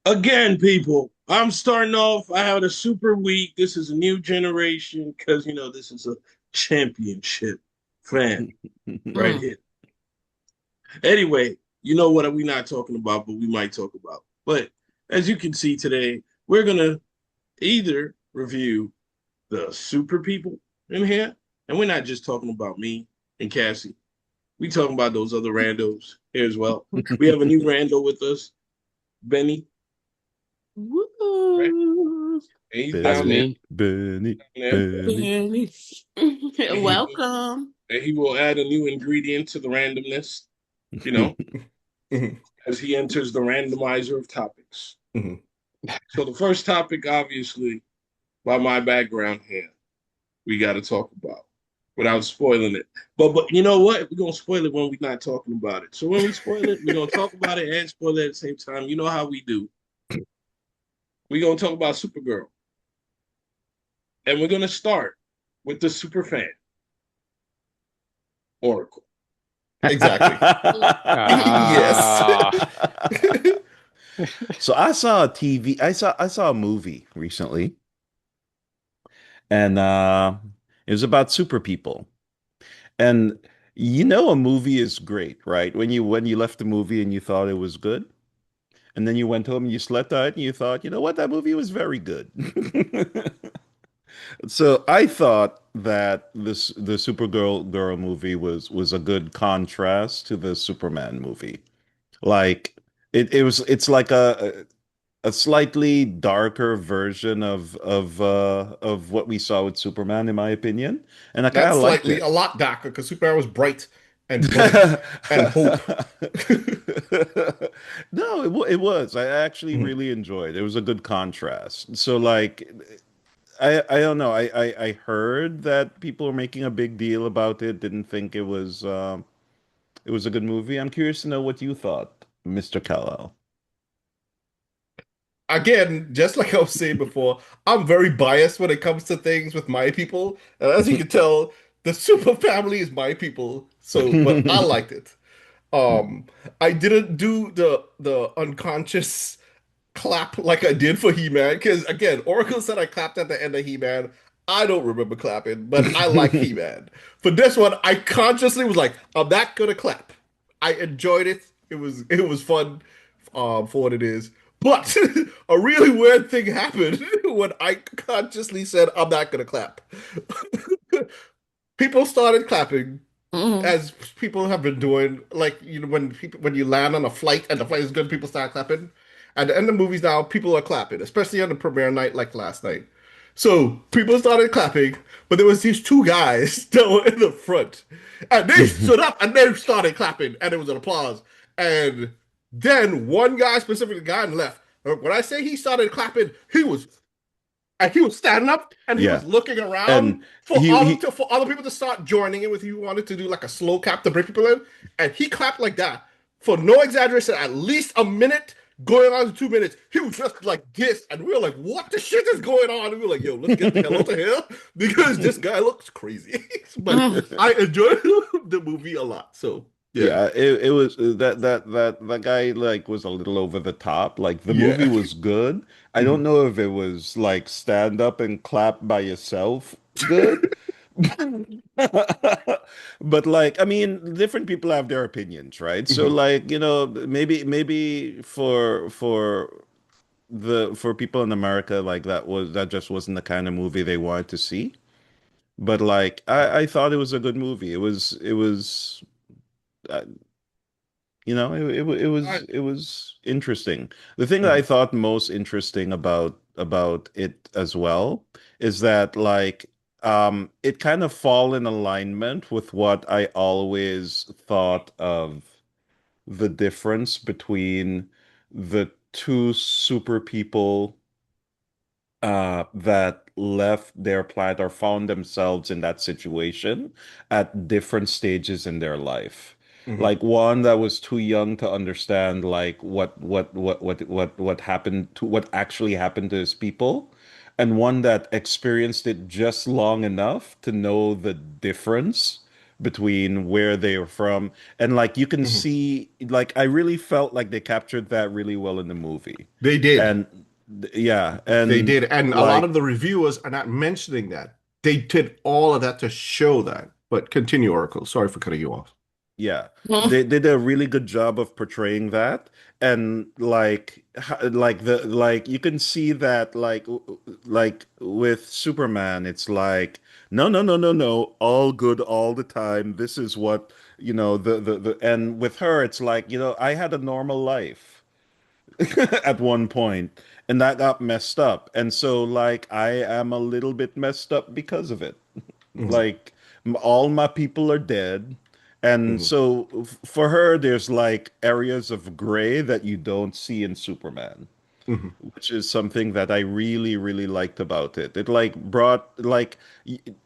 Again, people, I'm starting off. I had a super week. This is a new generation because this is a championship fan right Mm. here. Anyway, you know what are we not talking about, but we might talk about. But as you can see today, we're gonna either review the super people in here, and we're not just talking about me and Cassie. We talking about those other randos here as well. We have a new rando with us, Benny, right? Woo. And he's That's down there, Benny, me. Benny, down there, Benny. Benny. and Welcome. he will add a new ingredient to the randomness, you know, Mhm, as he enters the randomizer of topics. mhm. So the first topic, obviously, by my background here, we got to talk about without spoiling it. But you know what? We're gonna spoil it when we're not talking about it. So when we spoil it, we're gonna talk about it and spoil it at the same time. You know how we do. We're gonna talk about Supergirl, and we're gonna start with the super fan Oracle. Exactly. Yes. Ah, Mhm, So I saw a TV. I saw a movie recently, and it was about super people. And a movie is great, right? When you left the movie and you thought it was good, and then you went home and you slept on it and you thought, you know what, that movie was very good. So I thought that the Supergirl girl movie was a good contrast to the Superman movie. Like it's like a slightly darker version of what we saw with Superman, in my opinion, and I kind That's of liked slightly a it. lot darker because Superman was bright and fun and hope. No, it was. I actually Mhm. really enjoyed. It was a good contrast. So like I don't know. I heard that people were making a big deal about it. Didn't think it was a good movie. I'm curious to know what you thought, Mr. Kal-El. Again, just like I was saying before, I'm very biased when it comes to things with my people. And as you can tell, the super family is my people. So, but I liked it. Um, I didn't do the unconscious clap like I did for He-Man because again, Oracle said I clapped at the end of He-Man. I don't remember clapping, but I like He-Man. For this one, I consciously was like, I'm not gonna clap. I enjoyed it. It was fun for what it is. But a really weird thing happened when I consciously said I'm not gonna clap. People started clapping Mm. as people have been doing, like when you land on a flight and the flight is good, people start clapping. At the end of movies now, people are clapping, especially on the premiere night like last night. So people started clapping, but there was these two guys that were in the front, and they stood up and they started clapping, and there was an applause. And then one guy specifically got left. When I say he started clapping, he was standing up and he was Yeah, looking and around he for other people to start joining in with. He wanted to do like a slow clap to bring people in, and he clapped like that for no exaggeration, at least a minute. Going on to 2 minutes, he was just like this, and we were like, "What the shit is going on?" And we were like, "Yo, let's get the hell out of here because this guy looks crazy." But Mm. I enjoyed the movie a lot, so yeah, Yeah, it was that guy like was a little over the top. Like the movie yeah. was good. I don't Mhm. know if it was like stand up and clap by yourself good. But like, I mean, different people have their opinions, right? So Mhm. like, maybe for people in America, like that just wasn't the kind of movie they wanted to see. But like, I thought it was a good movie. It was. uh, it was interesting. The thing that I Mhm. thought most interesting about it as well is that like it kind of fall in alignment with what I always thought of the difference between the two super people that left their planet or found themselves in that situation at different stages in their life. Mhm. Like one that was too young to understand like what happened to what actually happened to his people, and one that experienced it just long enough to know the difference between where they were from. And like you can Mhm. see, like I really felt like they captured that really well in the movie. They did. And yeah, They and did. And a lot like of the reviewers are not mentioning that. They did all of that to show that. But continue, Oracle. Sorry for cutting you off. yeah, Mhm. they did a really good job of portraying that, and like the like you can see that like with Superman, it's like no, no, no, no, no, all good all the time. This is what the and with her, it's like I had a normal life at one point, and that got messed up, and so like I am a little bit messed up because of it. Mhm. Like all my people are dead. And Mhm. so for her, there's like areas of gray that you don't see in Superman, Mhm. which is something that I really, really liked about it. It like brought like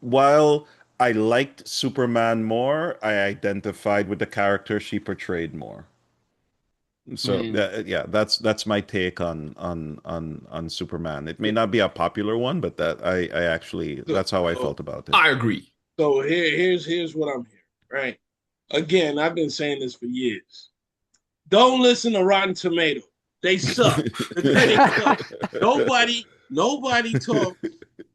while I liked Superman more, I identified with the character she portrayed more. So Mm. yeah, that's my take on Superman. It may not be a popular one, but that I actually So, that's how I so, felt about it. I agree. so here's what I'm hearing. Right. Again, I've been saying this for years. Don't listen to Rotten Tomato. They suck. The critics suck. Nobody talks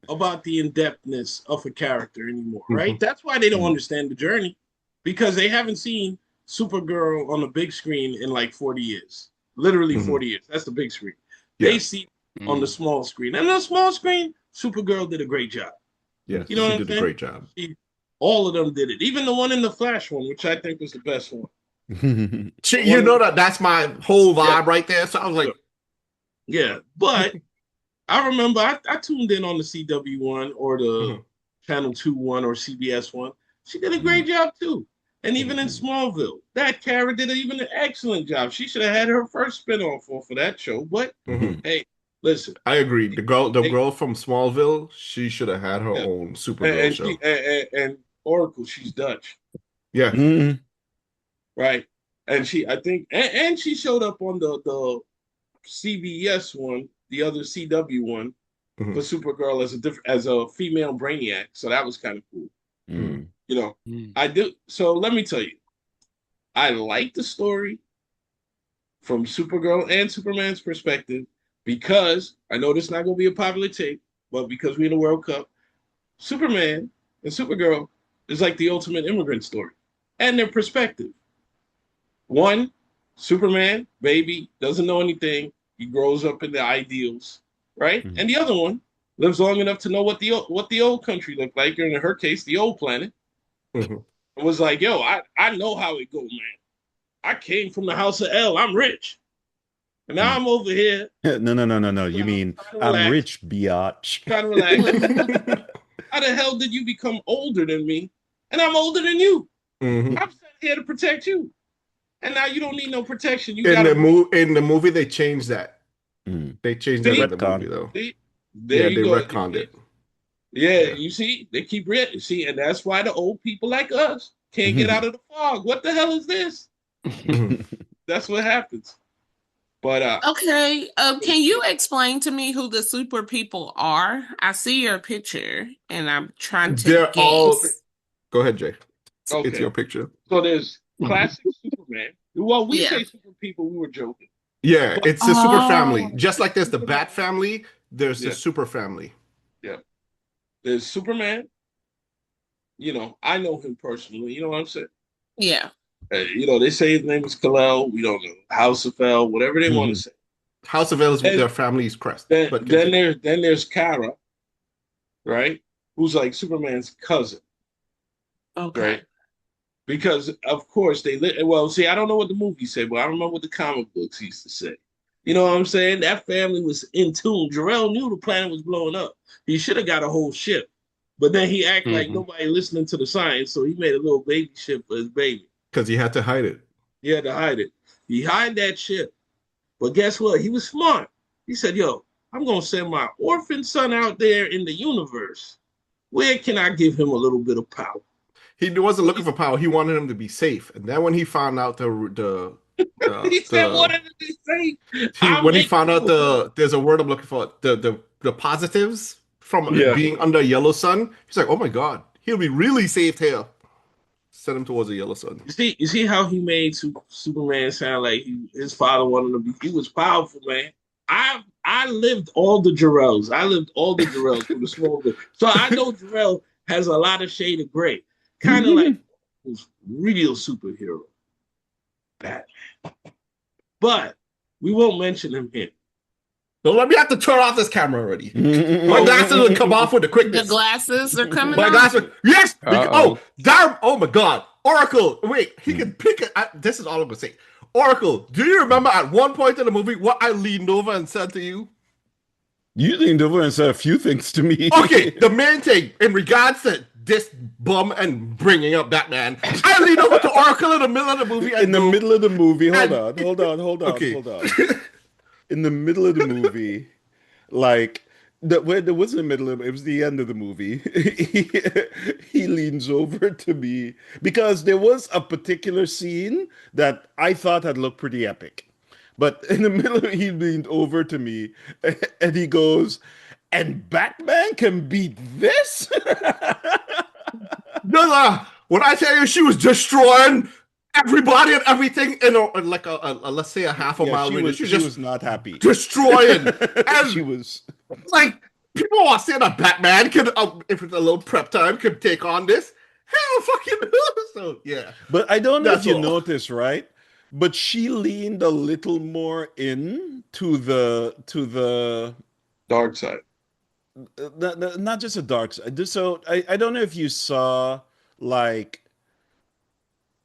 about the in-depthness of a character anymore, right? Mhm. That's why they don't Mhm. understand the journey because they haven't seen Supergirl on the big screen in like 40 years. Literally Mhm. 40 years. That's the big screen. They Yeah. see on the Mm. small screen. And on the small screen, Supergirl did a great job. Yes, You know Mhm. she what I'm did a saying? great job. All of them did it. Even the one in the Flash one, which I think was the best one. She, The you one in know the, that's my whole yeah, vibe right there. So I was yeah, like, yeah. But I remember I tuned in on the CW one or the mhm. Channel 2 one or CBS one. She did a Mhm. great job too. And even Mhm. in Smallville, that Kara did even an excellent job. She should have had her first spinoff off of that show. But Mhm. hey, listen, I agree. The they, girl from Smallville, she should have had her yeah. own And, Supergirl and she show. and Oracle, she's Dutch, Yeah. Mhm. right? And she, I think, and she showed up on the CBS one, the other CW one for Mhm. Supergirl as a female Brainiac. So that was kind of cool. Mhm. Mhm. You know, Mm. I do. So let me tell you, I like the story from Supergirl and Superman's perspective because I know this is not going to be a popular take, but because we're in the World Cup, Superman and Supergirl is like the ultimate immigrant story and their perspective. One, Superman, baby, doesn't know anything. He grows up in the ideals, right? Mhm. And the other one lives long enough to know what the old country looked like, or in her case, the old planet. Mhm. And was like, yo, I know how it goes, man. I came from the house of L. I'm rich. And now Mhm. I'm over here No, no, no, no, no. You mean trying to I'm relax, rich, biatch. trying to relax. How the hell did you become older than me? And I'm older than you. Mhm. I'm sent here to protect you. And now you don't need no protection. You got to move. In the movie, they changed that. Mhm. They changed that in See, the movie, Retcon. though. see, there Yeah, you they go. You retconned see, it. yeah, Yeah. you see, they keep reading. See, and that's why the old people like us can't get out of the fog. What the hell is this? Mhm. That's what happens. But Okay, can you explain to me who the super people are? I see your picture and I'm trying to They're all. guess. Go ahead, Jay. It's okay, your picture. so there's classic Superman. Well, we Yeah. say super people. We were joking, Yeah, but it's a super family. Oh. Just like there's the Superman. Bat family, there's the Yeah, super family. yeah. There's Superman. You know, I know him personally. You know what I'm saying? Yeah. You know, they say his name is Kal-El. We don't know House of L, whatever they want to say. House of L is And their family's crest. But continue. then there's Kara, right? Who's like Superman's cousin, Okay. right? Because of course well, see, I don't know what the movie said, but I remember what the comic books used to say. You know what I'm saying? That family was in tune. Jarrell knew the planet was blowing up. He should have got a whole ship, but then he acted like Hmm. nobody listening to the science, so he made a little baby ship for his baby. Because he had to hide it. He had to hide it. He hid that ship, but guess what? He was smart. He said, "Yo, I'm gonna send my orphan son out there in the universe. Where can I give him a little bit of power?" He wasn't looking for power. He wanted him to be safe. And then when he found out He said, "What did he say? I'm when he making found out you a better." there's a word I'm looking for, the positives from Yeah, being under yellow sun, he's like, oh my God, he'll be really safe here. Send him towards the yellow sun. You see how he made Superman sound like his father wanted him to be. He was powerful, man. I lived all the Jarrells. I lived all the Jarrells from the small bit. So I know Jarrell has a lot of shade of gray. Kind of like his real superhero. Batman. But we won't mention him here. Don't let me have to turn off this camera already. My glasses will come off with the quickness. The glasses are coming My off. glasses. Yes. Uh-oh. Oh, damn. Oh my God. Oracle. Wait, he can pick it. This is all I'm gonna say. Oracle, do you remember at one point in the movie what I leaned over and said to you? You leaned over and said a few things to me. Okay, the main thing in regards to this bum and bringing up Batman, I leaned over to Oracle in the middle of the movie. In the middle of the movie, hold on. Okay. In the middle of the movie, like there wasn't the middle of it was the end of the movie. He leans over to me because there was a particular scene that I thought had looked pretty epic. But in the middle of it, he leaned over to me and he goes, and Batman can beat this? No. When I tell you she was destroying everybody and everything in like a let's say a half a mile radius, she was not happy. Destroying. And She was like people are saying that Batman could, if it's a little prep time, could take on this. Hell, fucking no. So yeah. But I don't know That's if you all. noticed, right? But she leaned a little more in to the Dark side. not just a dark side. So I don't know if you saw like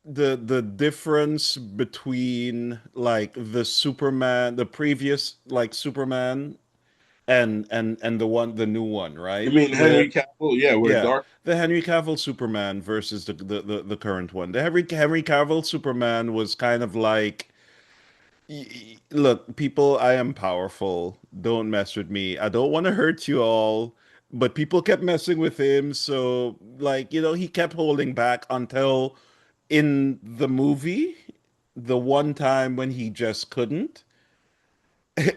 the difference between like the previous like Superman and the new one, right? You mean Henry Cavill? Yeah, we're dark. The Henry Cavill Superman versus the current one. The Henry Cavill Superman was kind of like, look, people, I am powerful. Don't mess with me. I don't want to hurt you all. But people kept messing with him, so like, he kept holding back until in the movie, the one time when he just couldn't.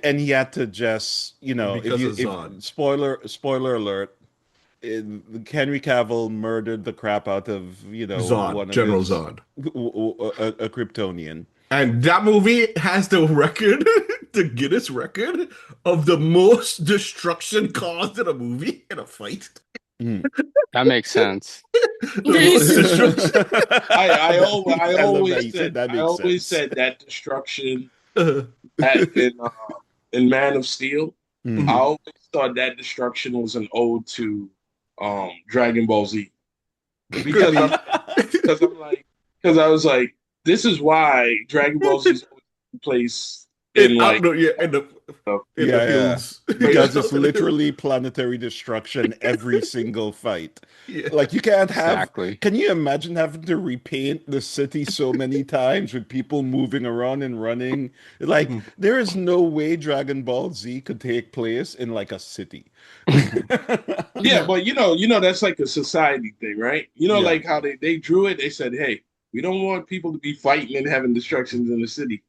And he had to just, Because of Zod. spoiler alert, Henry Cavill murdered the crap out of, Zod, one of General his, Zod. a Kryptonian. And that movie has the record, the Guinness record of the most destruction caused in a movie in a fight. That makes sense. The most destruction. I I love that always you said said that I makes always sense. said that destruction in Man of Steel. Mhm. I always thought that destruction was an ode to Dragon Ball Z because I was like, this is why Dragon Ball Z is always in place in like in the hills. Because it's literally planetary destruction every single fight. Yeah. Like you can't have. Exactly. Can you imagine having to repaint the city so many times with people moving around and running? Like there is no way Dragon Ball Z could take place in like a city. Yeah, but that's like a society thing, right? Like how they drew it. They said, hey, we don't want people to be fighting and having destructions in the city.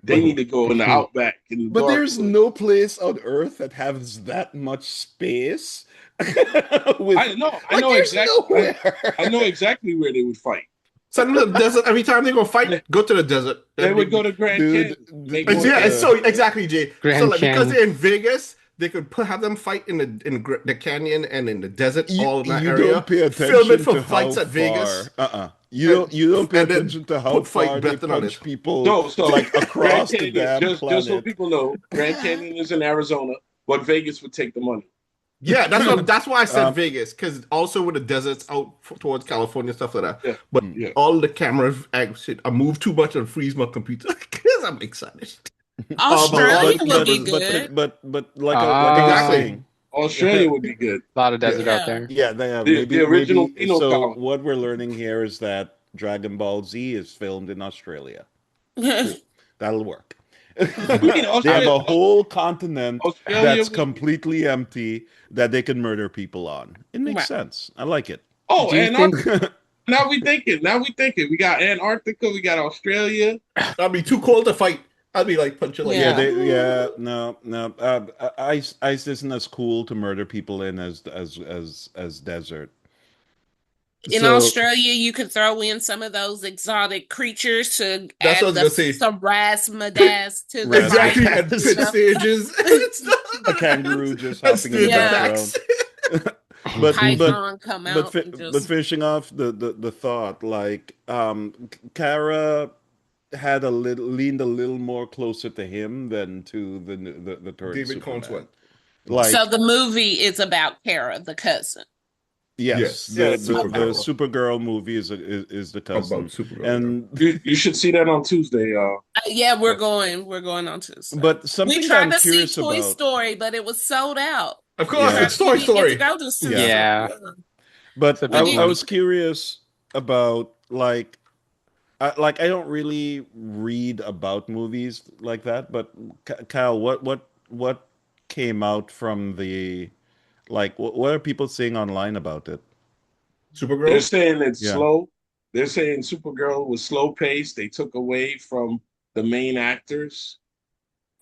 They need to go in the outback. But there's no place on Earth that has that much space. I know exactly. I know exactly where they would fight. Send them to the desert every time they go fight. Go to the desert. They would go to Grand Canyon. So exactly, Jay. Grand So like, because Canyon. they're in Vegas, they could have them fight in the canyon and in the desert, all in that you area. Don't pay attention Film it for to fights how at Vegas. far. You don't pay and then attention to how put fight far they Bethany on punch it. people So like across Grand the Canyon, damn just planet. so people know, Grand Canyon is in Arizona, but Vegas would take the money. Yeah, that's why I said Vegas, because also with the deserts out towards California, stuff like that. Yeah. But Yeah. all the cameras, I move too much and freeze my computer because I'm excited. Australia would be good. But like Ah. I was Exactly. saying, Australia would be good. A lot of desert Yeah. out there. yeah, they have The original Pino So colony. what we're learning here is that Dragon Ball Z is filmed in Australia. That'll work. They have a whole continent Australia that's would- completely empty that they can murder people on. It makes Right. sense. I like it. Oh, Do you and think- now we thinking. We got Antarctica. We got Australia. I'd be too cold to fight. I'd be like punching like Yeah. No. Ice isn't as cool to murder people in as desert. In So Australia, you could throw in some of those exotic creatures to that's what I add was gonna say. some razzmatazz to the Exactly, party. and You Razzmatazz. pit know? stages and A stuff. kangaroo just And hopping in the stage Yeah. background. attacks. but but Python come out and but just finishing off the thought, like Kara had a little leaned a little more closer to him than to the current David Superman. Consuelo. Mhm. so Like, the movie is about Kara, the cousin. yes, Yes, Yeah, the Supergirl. Supergirl movie is the About cousin, Supergirl, yeah. and you should see that on Tuesday. Yeah, we're going on Tuesday. but We something that tried I'm to see curious Toy about, Story, but it was sold out. Of We course, yeah, tried, it's we Toy didn't get to Story. go to yeah, Tuesday. Yeah, Yeah. it's but a We big I one. didn't. was curious about like I don't really read about movies like that, but Kyle, what came out from the like what are people saying online about it? They're Supergirl? saying it's Yeah. slow. They're saying Supergirl was slow paced. They took away from the main actors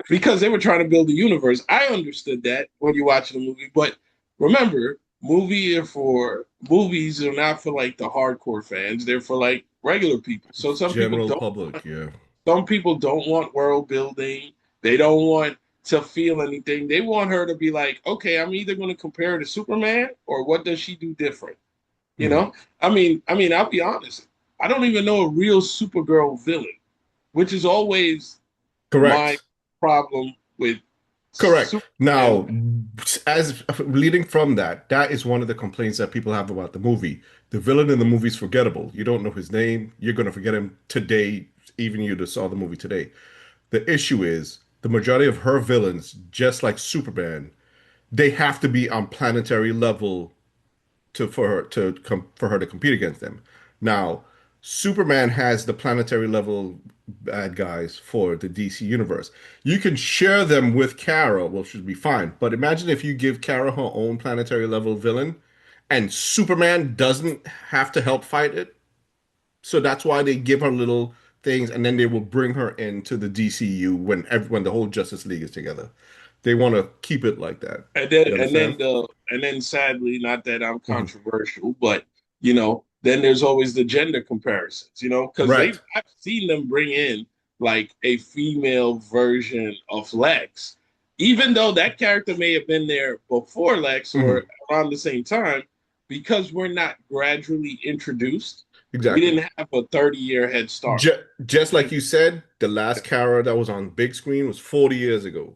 because they were trying to build a universe. I understood that when you watch the movie, but remember, movies are not for like the hardcore fans. They're for like regular people. So General public, yeah. some people don't want world building. They don't want to feel anything. They want her to be like, okay, I'm either going to compare her to Superman or what does she do different? You Mhm. know, I mean, I'll be honest. I don't even know a real Supergirl villain, which is always my Correct. problem with Correct. Superman. Now, as leading from that, that is one of the complaints that people have about the movie. The villain in the movie is forgettable. You don't know his name. You're going to forget him today, even you that saw the movie today. The issue is the majority of her villains, just like Superman, they have to be on planetary level for her to compete against them. Now, Superman has the planetary level bad guys for the DC universe. You can share them with Kara, which should be fine. But imagine if you give Kara her own planetary level villain, and Superman doesn't have to help fight it. So that's why they give her little things, and then they will bring her into the DCU when the whole Justice League is together. They want to keep it like that. And then You and then understand? the and then sadly, not that I'm Mhm. controversial, but then there's always the gender comparisons, because Right. I've seen them bring in like a female version of Lex, even though that character may have been there before Lex or Mhm. around the same time, because we're not gradually introduced, we Exactly. didn't have a 30-year head start. Just And like you said, the last Kara that was on big screen was 40 years ago.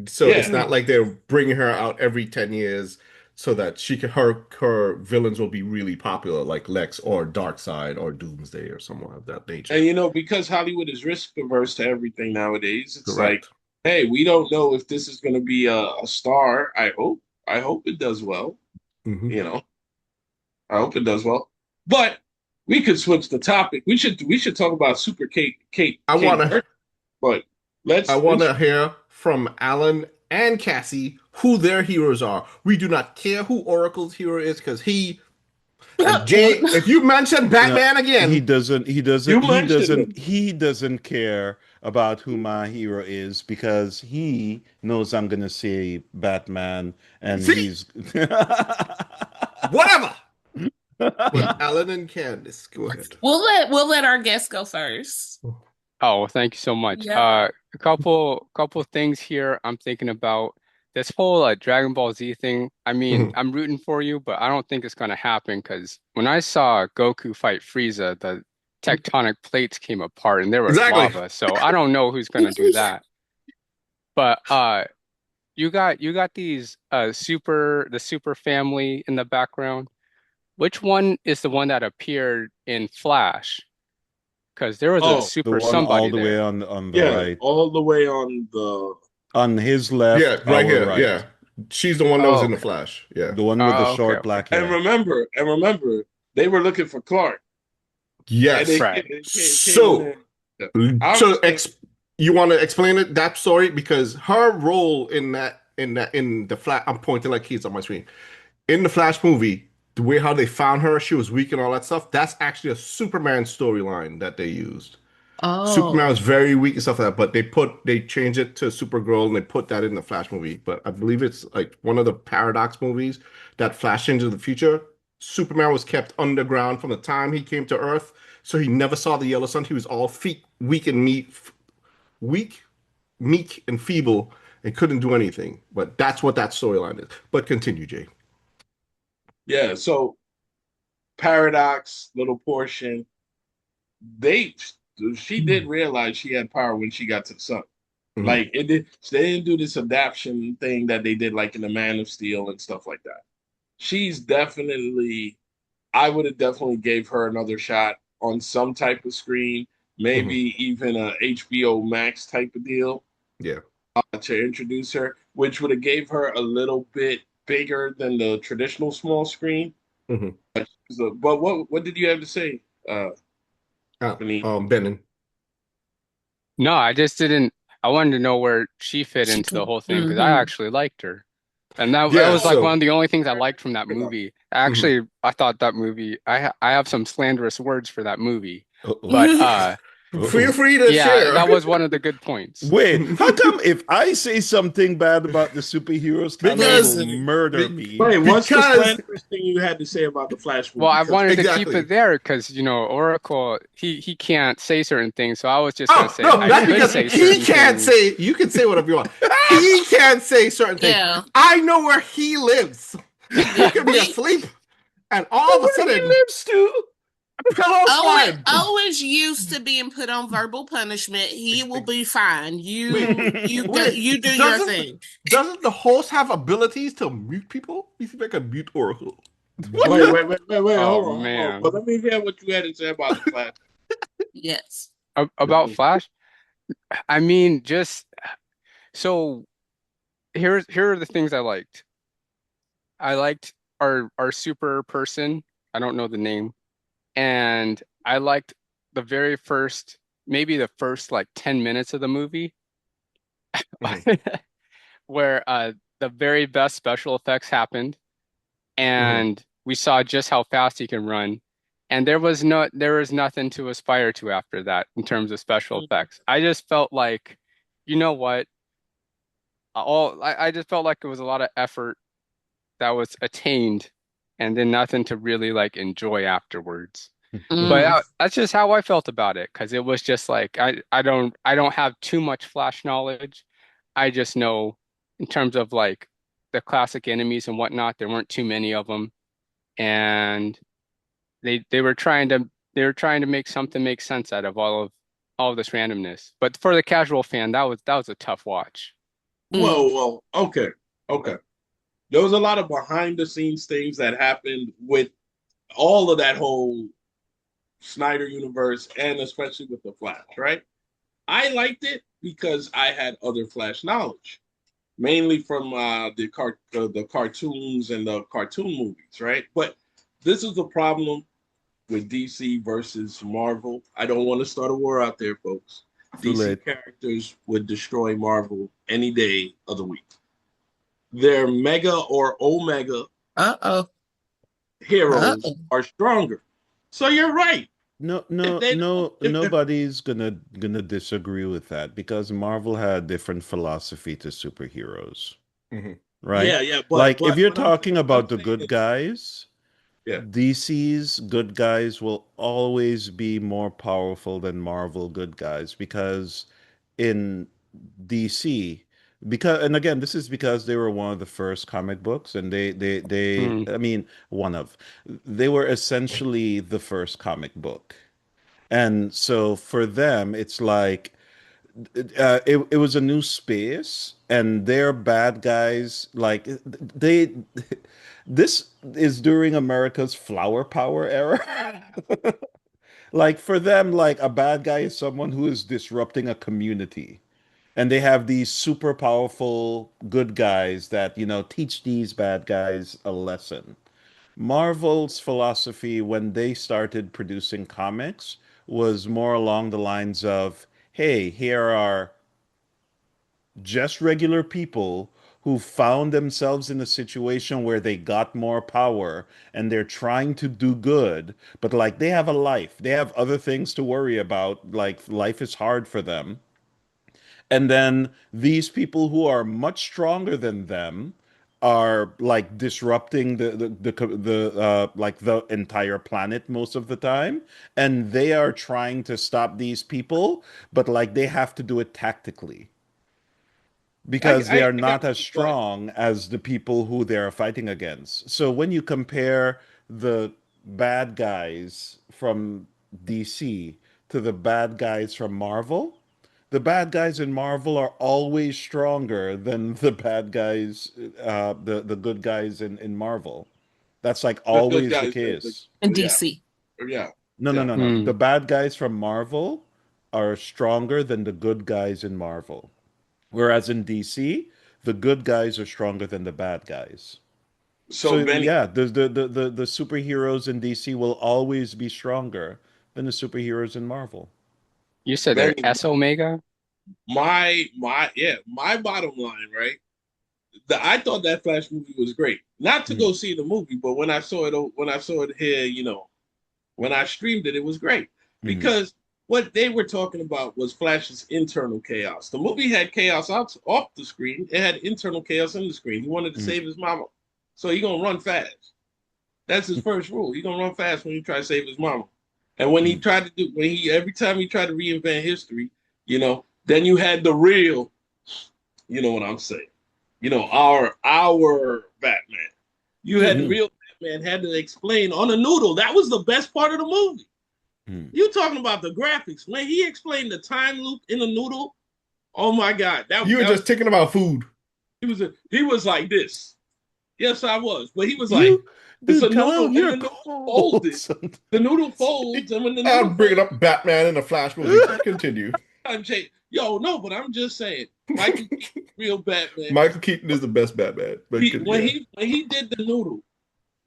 So it's yeah, not like they're bringing her out every 10 years so that her villains will be really popular like Lex or Darkseid or Doomsday or someone of that nature. and because Hollywood is risk averse to everything nowadays, it's like, Correct. hey, we don't know if this is going to be a star. I hope it does well. Hmm. You know, I hope it does well. But we could switch the topic. We should talk about Super I Kate wanna Burt. But I let's wanna hear from Alan and Cassie who their heroes are. We do not care who Oracle's hero is because he and Jay, if you mention No, Batman again, you mentioned them. he doesn't care about who my hero is because he knows I'm gonna say Batman and see, he's whatever. But Alan and Candace, go ahead. We'll let our guests go first. Oh, thank you so much. Yeah. A couple things here I'm thinking about. This whole Dragon Ball Z thing. I mean, Mhm. I'm rooting for you, but I don't think it's gonna happen because when I saw Goku fight Frieza, the tectonic plates came apart and there was Exactly. lava. So I don't know who's gonna do that. But you got these the super family in the background. Which one is the one that appeared in Flash? Because there was a Oh, the super one all somebody the way there. on the yeah, right. all the way on the On his Yeah, left, right our here. Yeah. right. She's the one that was Oh, in the okay. Flash. Yeah. The one with the Oh, okay, short okay. black and hair. remember, they were looking for Clark, and Yes. Right. they came in So, there. I so understand. you want to explain that story because her role in the Flash, I'm pointing like kids on my screen. In the Flash movie, the way how they found her, she was weak and all that stuff, that's actually a Superman storyline that they used. Superman Oh. was very weak and stuff like that, but they changed it to Supergirl and they put that in the Flash movie. But I believe it's like one of the Paradox movies that Flash into the future. Superman was kept underground from the time he came to Earth, so he never saw the yellow sun. He was all weak, meek, and feeble, and couldn't do anything. But that's what that storyline is. But continue, Jay. Yeah, so Paradox, Little Portion, they she did realize she had power when she got to the sun. Mhm. Like it did, they didn't do this adaptation thing that they did like in the Man of Steel and stuff like that. She's definitely, I would have definitely gave her another shot on some type of screen, Mhm. maybe even a HBO Max type of deal Yeah. to introduce her, which would have gave her a little bit bigger than the traditional small screen. Mhm. So, but what did you have to say, Benny? Benin. No, I just didn't. I wanted to know where she fit into the whole thing because I Mm-hmm. actually liked her. And that Yeah. was like one So. of the only things I liked from that movie. Mhm. Actually, I thought that movie, I have some slanderous words for that movie. Uh-oh. But Feel Uh-oh. free to yeah, share. that was one of the good points. Wait, how come if I say something bad about the superheroes, Kyle because will Listen, murder be- me? Wait, what's the because slanderous thing you had to say about the Flash Well, movie? I Because wanted to keep exactly. it there because, Oracle, he can't say certain things. So I was just gonna Oh say no, I that's could because say he certain can't things. say. You can say whatever you want. He can't say certain things. yeah, I know where he lives. He yeah. could be We asleep, and all Oh, of a where he sudden, lives too. a pillow's Owen flying. Owen's used to being put on verbal punishment. He will be fine. Wait, wait. You do your Doesn't thing. doesn't the host have abilities to mute people? You see, I can mute Oracle. wait, Oh hold on. But man. let me hear what you had to say about the Flash. Yes. About Flash, I mean, just so here are the things I liked. I liked our super person. I don't know the name. And I liked the very first, maybe the first like 10 minutes of the movie Mhm, where the very best special effects happened mhm, and we saw just how fast he can run. And there was nothing to aspire to after that in terms of special effects. I just felt like, you know what? I just felt like it was a lot of effort that was attained and then nothing to really like enjoy afterwards. But mhm, Mm. that's just how I felt about it because it was just like I don't have too much Flash knowledge. I just know in terms of like the classic enemies and whatnot, there weren't too many of them, and they were trying to make something make sense out of all of this randomness. But for the casual fan, that was a tough watch. Mm. Well, okay, okay. There was a lot of behind the scenes things that happened with all of that whole Snyder universe, and especially with the Flash, right? I liked it because I had other Flash knowledge, mainly from the cartoons and the cartoon movies, right? But this is the problem with DC versus Marvel. I don't want to start a war out there, folks. Too DC late. characters would destroy Marvel any day of the week. Their mega or omega Uh-oh. heroes Uh-oh. are stronger. So you're right. No, If no, they don't, no, nobody's gonna disagree with that because Marvel had a different philosophy to superheroes, mhm, right? yeah, yeah, but Like if but you're what I'm talking saying, what I'm about the saying good is, guys, yeah, DC's good guys will always be more powerful than Marvel good guys because in DC, because and again this is because they were one of the first comic books and they Mm. I mean one of they were essentially the first comic book. And so for them, it's like it was a new space, and they're bad guys. Like they, this is during America's flower power era. Like for them, like a bad guy is someone who is disrupting a community, and they have these super powerful good guys that teach these bad guys a lesson. Marvel's philosophy when they started producing comics was more along the lines of, hey, here are just regular people who found themselves in a situation where they got more power and they're trying to do good, but like they have a life, they have other things to worry about, like life is hard for them. And then these people who are much stronger than them are like disrupting the like the entire planet most of the time, and they are trying to stop these people, but like they have to do it tactically because they I are not as but strong as the people who they are fighting against. So when you compare the bad guys from DC to the bad guys from Marvel, the bad guys in Marvel are always stronger than the bad guys, the good guys in Marvel. That's like the good always the guys, case. in yeah, DC. yeah, No, no, yeah. no, no. Hmm. The bad guys from Marvel are stronger than the good guys in Marvel. Whereas in DC, the good guys are stronger than the bad guys. So So Benny, yeah, the superheroes in DC will always be stronger than the superheroes in Marvel. You said they're Benny, S Omega? my bottom line, right? I thought that Flash movie was great. Not to Mm, go see the movie, but when I saw it here, when I streamed it, it was great mm, because what they were talking about was Flash's internal chaos. The movie had chaos out off the screen. It had internal chaos in the screen. He wanted to mm, save his mama, so he gonna run fast. That's his first rule. He gonna run fast when he try to save his mama. And when he mm, tried to do, when he every time he tried to reinvent history, then you had the real, you know what I'm saying, our Batman. You had the mm, real Batman had to explain on a noodle. That was the best part of the movie. mm. You talking about the graphics when he explained the time loop in the noodle? Oh my God, You were that just thinking about food. he was like this. Yes, I was, but he was like, You, it's a dude, noodle, Kyle, and you're the noodle cold. folded. The noodle folds, and when the I'm noodle bringing folds, up Batman in a Flash movie. Continue. I'm saying, yo, no, but I'm just saying, Michael Keaton, real Batman. Michael Keaton is the best Batman, but yeah. When he did the noodle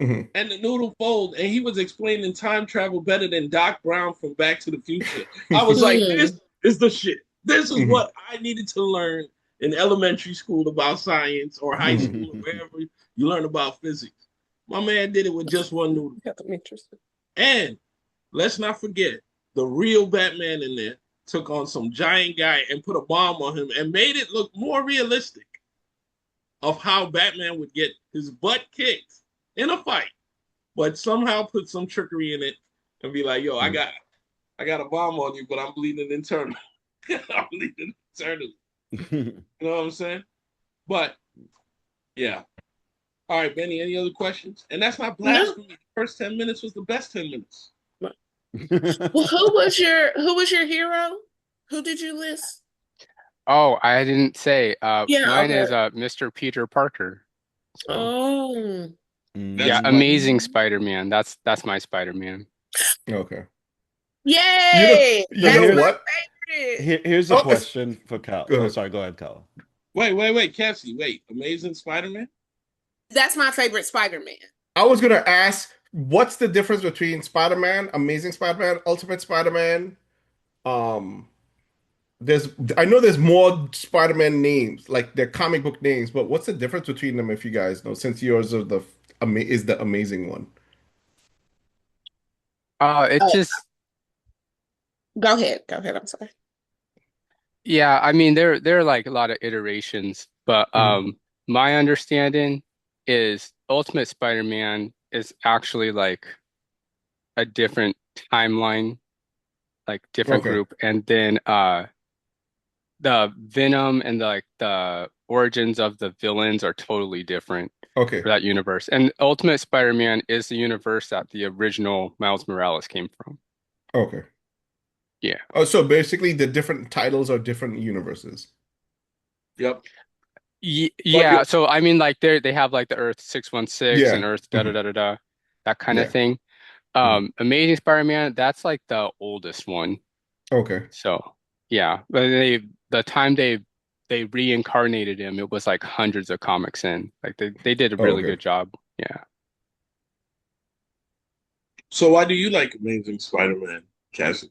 Mhm. and the noodle fold, and he was explaining time travel better than Doc Brown from Back to the Future. I was like, Hmm. this is the shit. This is Mhm. what I needed to learn in elementary school about science or high school or wherever you learn about physics. My man did it with just one noodle. Yeah, I'm interested. And let's not forget, the real Batman in there took on some giant guy and put a bomb on him and made it look more realistic of how Batman would get his butt kicked in a fight, but somehow put some trickery in it and be like, yo, I got a bomb on you, but I'm bleeding internally. I'm bleeding internally. You know what I'm saying? But yeah. All right, Benny, any other questions? And that's not No. blasphemy. The first 10 minutes was the best 10 minutes. Well, who was your hero? Who did you list? Oh, I didn't say. Yeah, Mine is okay. Mr. Peter Parker. So Oh. That's yeah, Mm. funny. Amazing Spider-Man. That's my Spider-Man. Okay. You know, Yay! you And That's know my here's what? favorite. here's a Oh, question for Cal. go Oh, ahead. sorry, go ahead, Cal. Wait, Cassie, wait. Amazing Spider-Man? That's my favorite Spider-Man. I was gonna ask, what's the difference between Spider-Man, Amazing Spider-Man, Ultimate Spider-Man? Um, there's I know there's more Spider-Man names, like they're comic book names, but what's the difference between them if you guys know, since yours are is the amazing one? It Oh, just go ahead. Go ahead. I'm sorry. yeah, I mean there are like a lot of iterations, but Mhm. my understanding is Ultimate Spider-Man is actually like a different timeline, like different Okay. group, and then the Venom and like the origins of the villains are totally different Okay. for that universe. And Ultimate Spider-Man is the universe that the original Miles Morales came from. Okay. Yeah. Oh, so basically the different titles are different universes. Yep. But Yeah, so I mean like they have like the Earth 616 and Yeah. Earth da da Mhm. da da da, that kind of Yeah. thing. Mhm. Amazing Spider-Man, that's like the oldest one. Okay. So yeah, but the time they reincarnated him, it was like hundreds of comics in. Like they did a Oh, really okay. good job. Yeah. so why do you like Amazing Spider-Man, Cassie?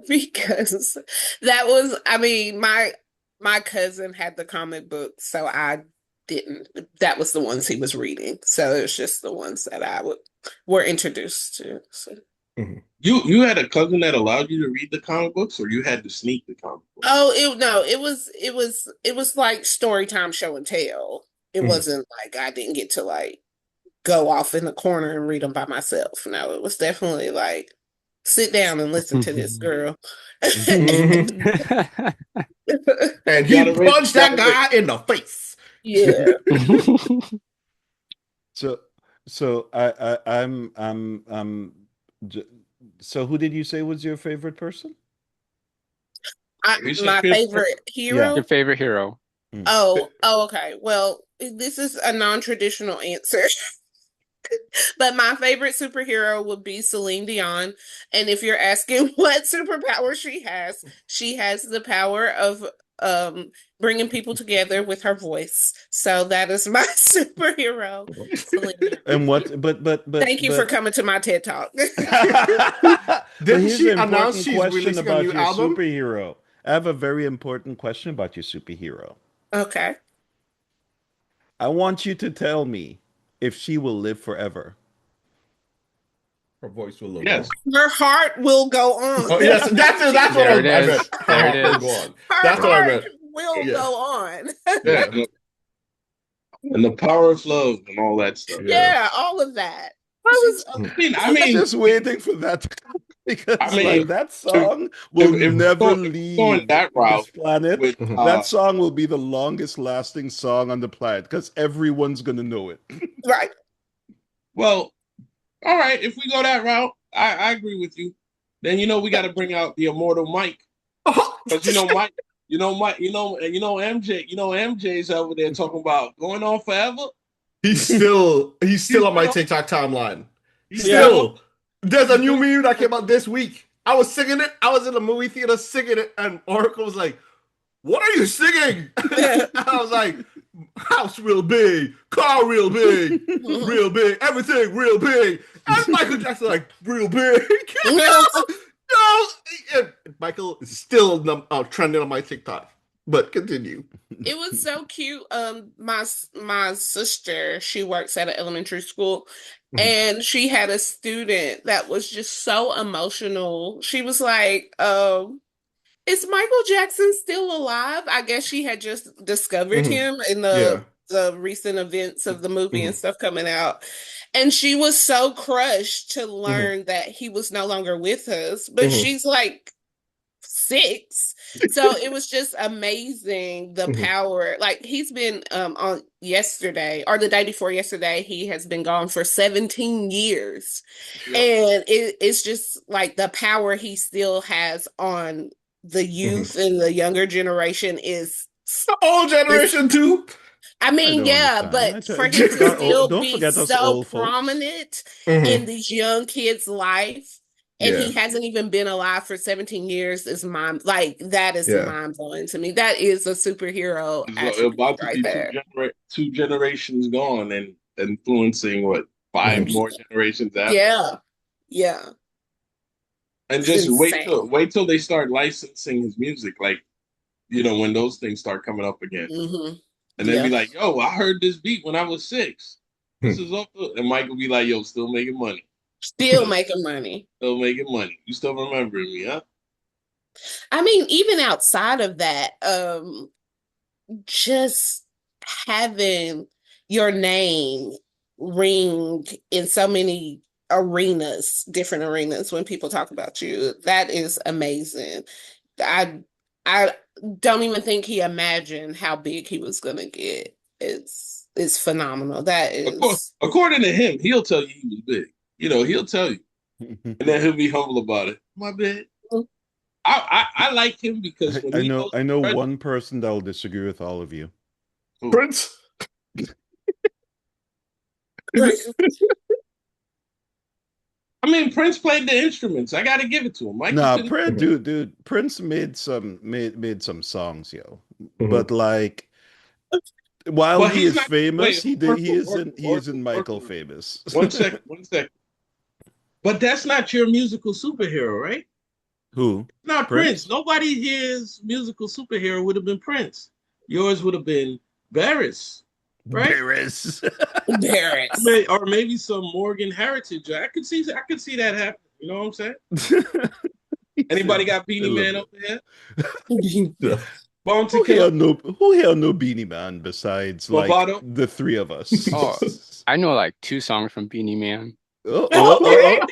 Because that was, I mean, my cousin had the comic book, so I didn't. That was the ones he was reading. So it was just the ones that were introduced to. So. Mhm. You had a cousin that allowed you to read the comic books, or you had to sneak the comic books? Oh, no, it was like story time show and tell. It wasn't like I didn't get to like go off in the corner and read them by myself. No, it was definitely like sit down and listen to this girl. Mhm. And he Gotta rate, punched that gotta rate. guy in the face. Yeah. So I'm j- so who did you say was your favorite person? You said My Chris Pratt. favorite Yeah. Your hero. favorite hero. Oh, okay. Well, this is a non-traditional answer. But my favorite superhero would be Celine Dion. And if you're asking what superpower she has the power of bringing people together with her voice. So that is my superhero, Celine Dion. And what? Thank you for coming to my TED Talk. But Didn't here's she an announce important she's question releasing a about new your album? superhero. I have a very important question about your superhero. Okay. I want you to tell me if she will live forever. Her voice will live Yes. on. Her heart will go on. Oh yes, that's what There it I is. meant. Her There heart it will is. go on. Her That's what I heart meant. will Yeah. go on. Yeah. And the power of love and all that stuff. Yeah. Yeah, all of that. I mean, Just waiting for that to come because I mean, like that song will if never we're going leave that this route planet. with Mhm. That song will be the longest lasting song on the planet because everyone's gonna know it. Right. well, all right, if we go that route, I agree with you. Then we got to bring out the immortal Mike because Mike, MJ's over there talking about going on forever. He's still on my TikTok timeline. He's Still. There's a new meme that came out this week. I was singing it. I was in the movie theater singing it, and Oracle was like, "What are you singing?" And I was like, "House real big, car real big, everything real big." And Michael Jackson like, "Real big." No. And Michael is still trending on my TikTok. But continue. It was so cute. My sister, she works at an elementary school, and she had a student that was just so emotional. She was like, is Michael Jackson still alive? I guess she had just discovered him in Yeah. the recent events of the movie and Mhm. stuff coming out. And she was so crushed to learn that he was no longer with us. But she's like 6. So it was just amazing the power. Like he's been on yesterday or the day before yesterday, he has been gone for 17 years. Yep. And it's just like the power he still has on the youth and the younger generation is The old generation too. I mean, don't yeah, understand. but for him to still Don't be forget us so old folks. prominent in these young kids' life, and Yeah. he hasn't even been alive for 17 years is that is Yeah. mind blowing to me. That is a superhero It's attribute about to right be there. two generations gone and influencing what 5 more generations after. Yeah, yeah. And It's just insane. wait till they start licensing his music, like when those things start coming up again, and then be like, "Yo, I heard this beat when I was 6. This is off the," and Mike will be like, "Yo, still making money, Still making money. still making money. You still remembering me, huh?" I mean, even outside of that, just having your name ring in so many different arenas when people talk about you, that is amazing. I don't even think he imagined how big he was gonna get. It's phenomenal. That is According to him, he'll tell you he was big. He'll tell you, and then he'll be humble about it. My bad. I like him because when I know one person that will disagree with all of you. Prince. I mean, Prince played the instruments. I got to give it to him. Prince made some songs, yo. But like, while he is famous, he isn't Michael famous. One second. But that's not your musical superhero, right? Who? Not Prince. Nobody here's musical superhero would have been Prince. Yours would have been Barris, right? Barris. Or maybe some Morgan Heritage. I could see that happen. You know what I'm saying? Anybody got Beanie Man up there? Bounty Killer, Who hell no Beanie Man besides like Bravado. the three of us? Oh, I know like 2 songs from Beanie Man. Oh. Sim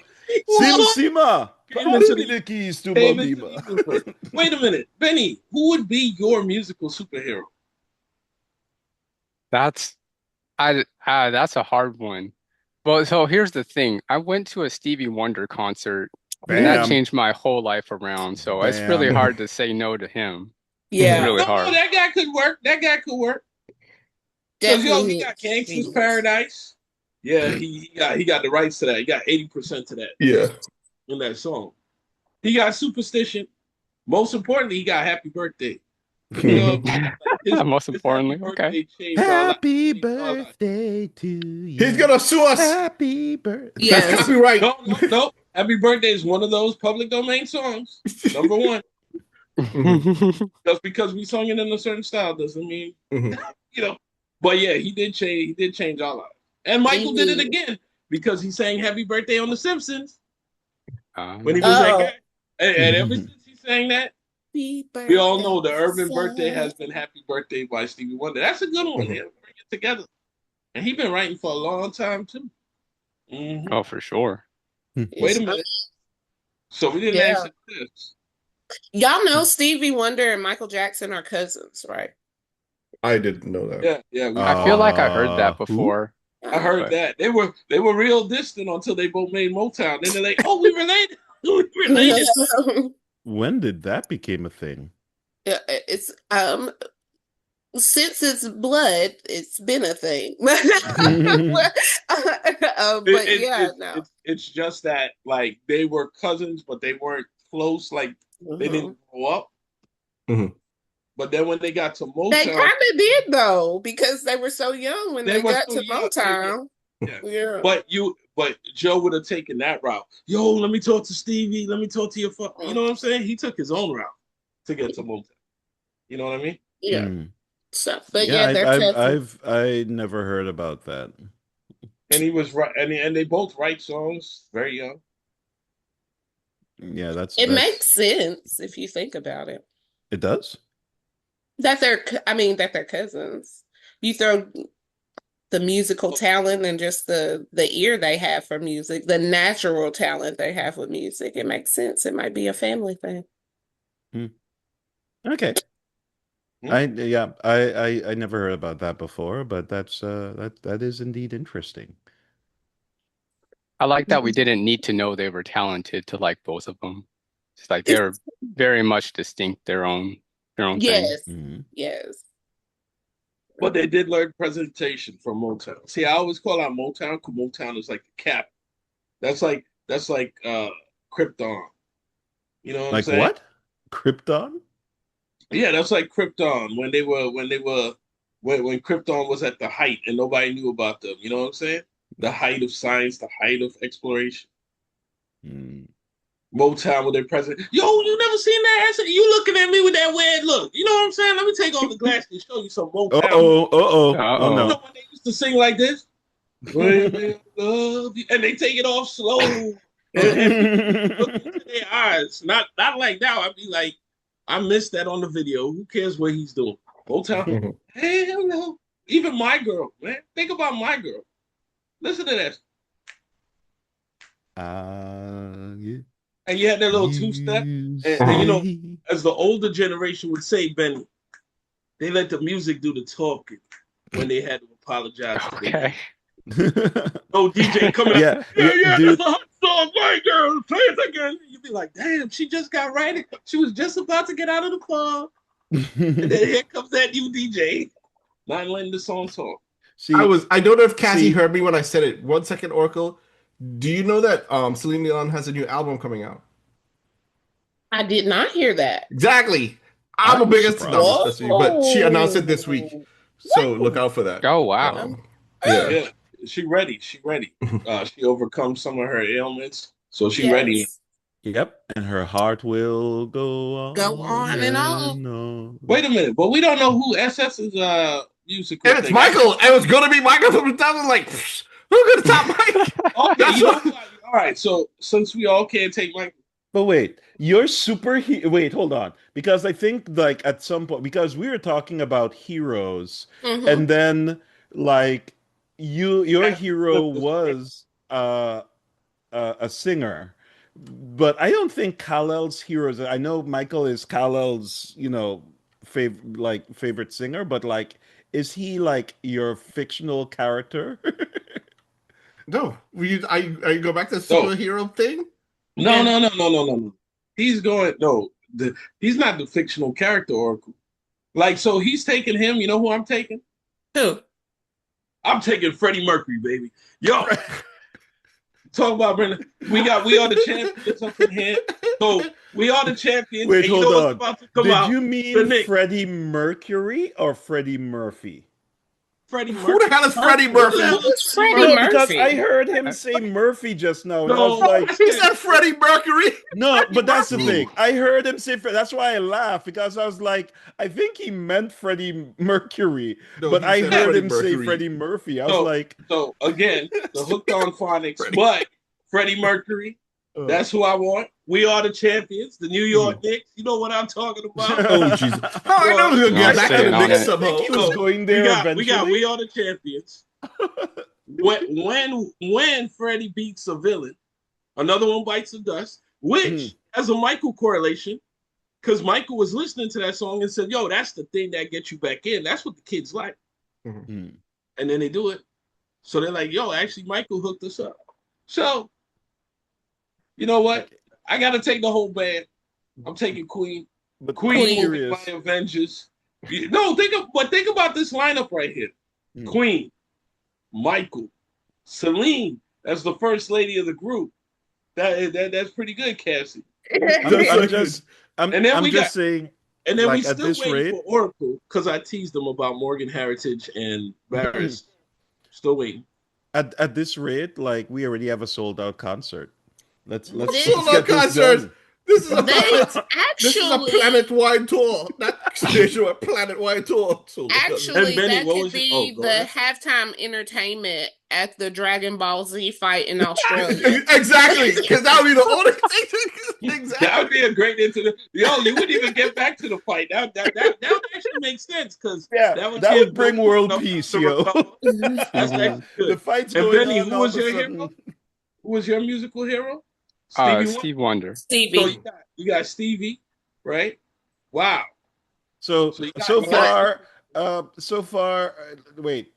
What? Sima, Came pass into me the, the keys to came into the Mandima. universe. Wait a minute, Benny. Who would be your musical superhero? That's that's a hard one. But so here's the thing. I went to a Stevie Wonder concert and that Bam. changed my whole life around. So it's really Bam. hard to say no to him. It's Yeah, really No, hard. that guy could work. That guy could work. Cause definitely. he got Gangsta's Paradise. Yeah, he got the rights to that. He got 80% to that Yeah. in that song. He got Superstition. Most importantly, he got Happy Birthday. You know, Most his importantly, Happy okay. Birthday changed our lives. Happy Changed our lives. birthday to you. He's gonna sue us. Happy birthday. Yes. That's copyright. No. Happy Birthday is one of those public domain songs. Number one. Just because we sung it in a certain style doesn't mean you know. But yeah, he did change our lives. And Michael did it again because he sang Happy Birthday on The Simpsons when he was that guy. And ever since he sang that, we all know the urban birthday has been Happy Birthday by Stevie Wonder. That's a good one. Bring it together. And he's been writing for a long time too. Oh, for sure. Wait a minute. So we didn't answer this. Y'all know Stevie Wonder and Michael Jackson are cousins, right? I didn't know that. Yeah. I feel like I heard that before. I heard that. They were real distant until they both made Motown. Then they're like, oh, we related. We related. When did that become a thing? Yeah, it's since it's blood, it's been a thing. But It's just that like they were cousins, but they weren't close. Like they didn't grow up. But then when they got to Motown, they kind of did though, because they were so young when they got to Motown. Yeah. But Joe would have taken that route. Yo, let me talk to Stevie. Let me talk to your father. You know what I'm saying? He took his own route to get to Motown. You know what I mean? Yeah. So, but they're I never heard about that. And he was right, and they both write songs very young. Yeah, that's makes sense if you think about it. It does. That they're cousins. You throw the musical talent and just the ear they have for music, the natural talent they have with music. It makes sense. It might be a family thing. Okay. I never heard about that before, but that's that is indeed interesting. I like that we didn't need to know they were talented to like both of them. It's like they're very much distinct, their own Yes. thing. Yes. But they did learn presentation from Motown. See, I always call out Motown because Motown is like the cap. That's like Krypton. You know what I'm saying? Like what? Krypton? Yeah, that's like Krypton when Krypton was at the height and nobody knew about them. You know what I'm saying? The height of science, the height of exploration. Motown with their president. Yo, you never seen that? You looking at me with that weird look. You know what I'm saying? Let me take off the glasses and show you some Motown. Oh You no. know when they used to sing like this? Baby, love you. And they take it off slow. And look into their eyes. Not like now. I'd be like, I missed that on the video. Who cares what he's doing? Motown. Hell no. Even My Girl, man. Think about My Girl. Listen to that. Yeah. And you had that little two-step. And you know, as the older generation would say, Benny, they let the music do the talking when they had to apologize. Okay. Oh, DJ coming Yeah, up. yeah, That's a hot song, My Girl. Play it again. You'd be like, damn, she just got right. She was just about to get out of the club. And then here comes that new DJ. Not letting the song talk. See, I don't know if Cassie heard me when I said it. 1 second, Oracle. Do you know that Celine Dion has a new album coming out? I did not hear that. Exactly. I'm a big but she announced it this week. So look out for that. Oh wow. Yeah. She ready. She overcome some of her ailments. So she ready. Yep. And her heart will go on and on. Wait a minute, but we don't know who SS's musical. And it's Michael. It was gonna be Michael from the time. Like, who's gonna top Mike? Okay, you know what? All right. So since we all can't take Mike, But wait, your super wait, hold on. Because I think like at some point because we were talking about heroes Hmm. and then like your That's hero the script. was a singer. But I don't think Kal-El's heroes. I know Michael is Kal-El's, favorite singer, but like is he like your fictional character? No, are you go back to the No, superhero thing? no, Yeah. no, no, no, no, no, no. He's going no. He's not the fictional character Oracle. Like so, he's taking him. You know who I'm taking? Who? I'm taking Freddie Mercury, baby. Yo, talk about Brenda. We are the champions up in here. So we are the champions, Wait, and you know hold what's on. about to come Did out? you mean The Freddie Mercury or Freddie Murphy? Freddie Who the Mercury. hell is Freddie Who the Murphy? hell Who's is Freddie Freddie No, Mercury? because I Murphy? heard him say Murphy just now, and I was No, like, I He said said Freddie Mercury. no, Freddie but that's the Mercury. thing. I heard him say that's why I laughed because I was like, I think he meant Freddie Mercury, No, but he I said heard Freddie him say Mercury. Freddie Murphy. I was So, like, so again, the hooked on phonics, Freddie. but Freddie Mercury. uh, That's who I want. We are the champions, the New York mm. Knicks. You know what I'm talking about. Oh Jesus! How I know So, we was gonna I'll get I, back say to I it the on think Knicks I it. think somehow. he was so going we there got eventually. we are the champions. When Freddie beats a villain, another one bites the dust, Mm, which has a Michael correlation because Michael was listening to that song and said, "Yo, that's the thing that gets you back in. That's what the kids like." Mhm. mm. And then they do it. So they're like, "Yo, actually, Michael hooked us up." So you know what? Okay. I got to take the whole band. I'm taking Queen. But I'm Queen will be my curious. Avengers. No, think about this lineup right here. Mm. Queen, Michael, Celine. That's the first lady of the group. That's pretty good, Cassie. I'm That's I'm so good. just I'm And then I'm we got just saying, and then we like at still this waiting rate. for Oracle because I teased them about Morgan Heritage and Varys. Still waiting. At this rate, like we already have a sold out concert. Let's let's This, let's Solo get this concerts. done. This is a they planet. This is a actually planet-wide tour, not nationwide. Planet-wide tour. Solo concerts. And Actually, Benny, that what could was your? Oh, be go the ahead. halftime entertainment at the Dragon Ball Z fight in Australia. Exactly, because that would be the only thing. That would Exactly. be a great incident. Yo, you wouldn't even get back to the fight. That would actually make sense because Yeah, that would that would give bring Goku world enough time peace, to yo. recover. That's Hmm. actually The good. fight's And going Benny, on, who all of was a your hero? sudden. Who was your musical hero? Stevie Wonder. Steve Wonder. So Stevie. you got Stevie, right? Wow. So So so you got far, wait,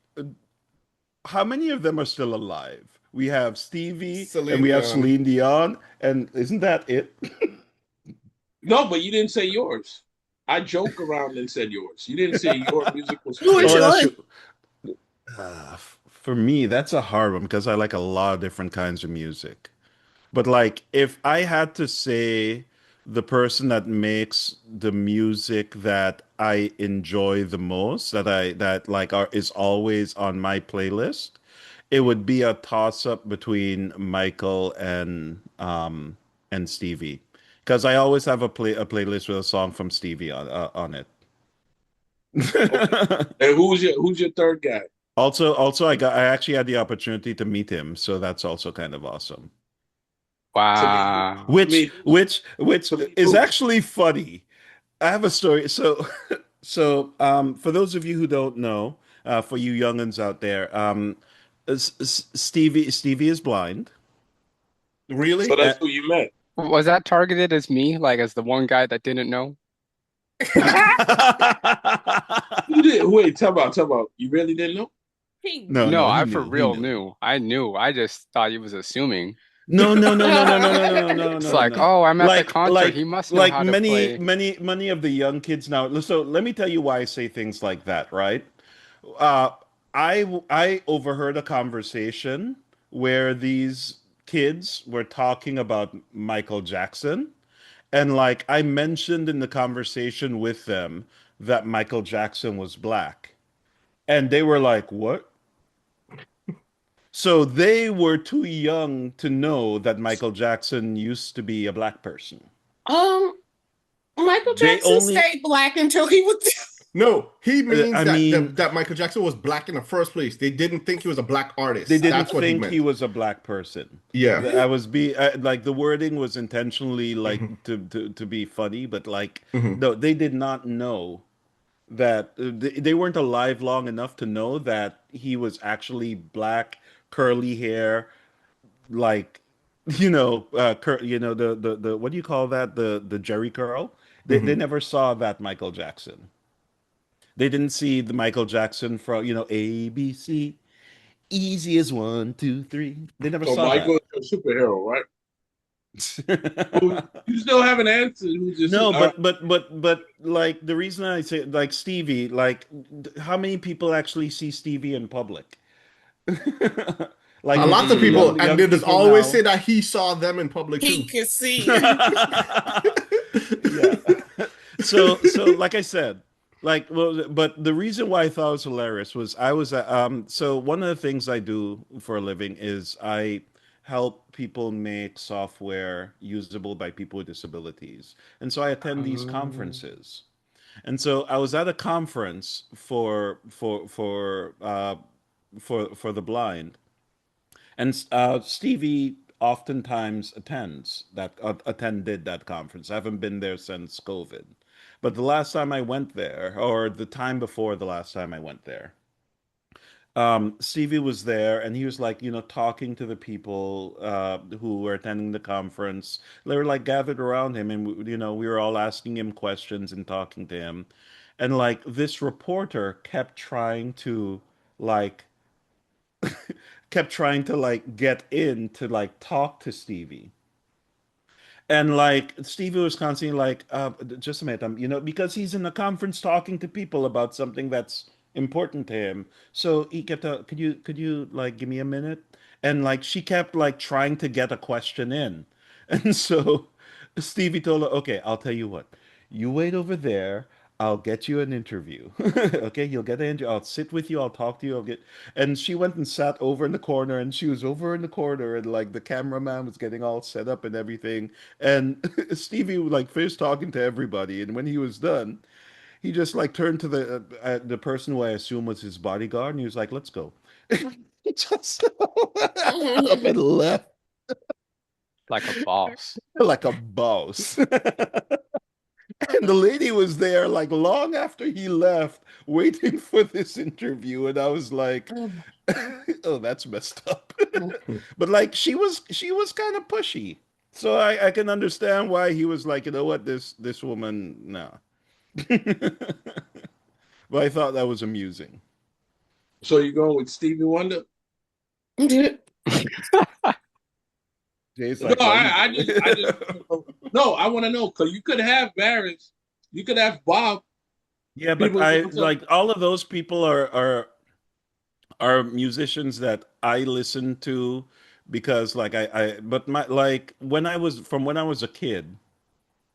how many of them are still alive? We have Stevie and Celine we have Dion. Celine Dion, and isn't that it? no, but you didn't say yours. I joke around and said yours. You didn't say your musical Who is Oh, hero. that's yours? true. For me, that's a hard one because I like a lot of different kinds of music. But like, if I had to say the person that makes the music that I enjoy the most, that like is always on my playlist, it would be a toss up between Michael and Stevie, because I always have a playlist with a song from Stevie on it. Okay. And who's your third guy? Also, I actually had the opportunity to meet him, so that's also kind of awesome. To me, Wow. to me, Which to me, is who? actually funny. I have a story. So for those of you who don't know, for you youngins out there, Stevie is blind. So Really? that's who you met. Was that targeted as me, like as the one guy that didn't know? Who did? Wait, tell about. You really didn't know? He, No, No, no, I he for knew. He real knew. knew. I knew. I just thought he was assuming. No, no, no, no, no, no, no, no, no, It's no, no, like, no. oh, I'm at the Like, concert. He like, must know like how to play. many of the young kids now. So let me tell you why I say things like that, right? Uh, I overheard a conversation where these kids were talking about Michael Jackson, and like I mentioned in the conversation with them that Michael Jackson was black, and they were like, "What?" So they were too young to know that Michael Jackson used to be a black person. um, Michael They Jackson only stayed black until he was. No, he means I that mean, that Michael Jackson was black in the first place. They didn't think he was a black they artist. didn't That's what he think he meant. was a black person. Yeah. I was like the wording was intentionally like Mhm. to be funny, but like Mhm. no, they did not know that they weren't alive long enough to know that he was actually black, curly hair, like the what do you call that, the Jerry curl. They Mhm. never saw that Michael Jackson. They didn't see the Michael Jackson from ABC, easy as one, two, three. They never So saw that. Michael is your superhero, right? Well, you still haven't answered who's your No, super. but like the reason I say like Stevie, like how many people actually see Stevie in public? Like A you lot of see people, and young they just people always say now. that he saw them in public He too. can see. Yeah. So like I said, like well, but the reason why I thought it was hilarious was I was so one of the things I do for a living is I help people make software usable by people with disabilities. And so I attend these Um, conferences. And so I was at a conference for the blind. And Stevie oftentimes attended that conference. I haven't been there since COVID, but the last time I went there, or the time before the last time I went there, Stevie was there, and he was like, talking to the people who were attending the conference. They were like gathered around him, and we were all asking him questions and talking to him, and like this reporter like kept trying to like get in to like talk to Stevie. And like Stevie was constantly like, just a minute, because he's in a conference talking to people about something that's important to him. So he kept, could you like give me a minute? And like she kept like trying to get a question in. And so Stevie told her, okay, I'll tell you what, you wait over there. I'll get you an interview. Okay, you'll get an interview. I'll sit with you. I'll talk to you. I'll get. And she went and sat over in the corner, and she was over in the corner, and like the cameraman was getting all set up and everything. And Stevie like finished talking to everybody, and when he was done, he just like turned to the person who I assume was his bodyguard, and he was like, "Let's go." He just up and left Like a boss. like a boss. And the lady was there like long after he left, waiting for this interview, and I was like, "Oh, that's messed up." But like she was kind of pushy, so I can understand why he was like, you know what, this woman, no. But I thought that was amusing. So you're going with Stevie Wonder? Jay's No, like, why you? I just no. I want to know because you could have Barris, you could have Bob. Yeah, but People I gonna tell. like all of those people are musicians that I listen to because like but my like when I was a kid,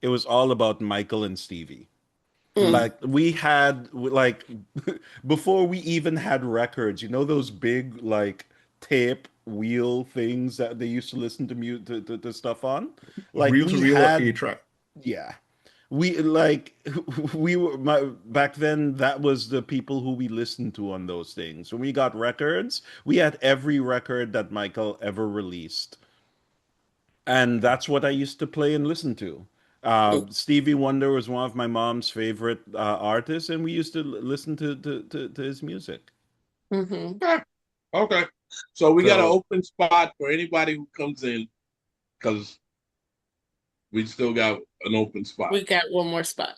it was all about Michael and Stevie. Mm. Like we had like before we even had records, those big like tape wheel things that they used to listen to to stuff on. Like Reel to we reel or A had, track. yeah. We like we were back then that was the people who we listened to on those things. When we got records, we had every record that Michael ever released. And that's what I used to play and listen to. Stevie Wonder was one of my mom's favorite artists, and we used to listen to his music. Mm-hmm. Okay, okay. So we got an So open spot for anybody who comes in because we still got an open spot. We got one more spot.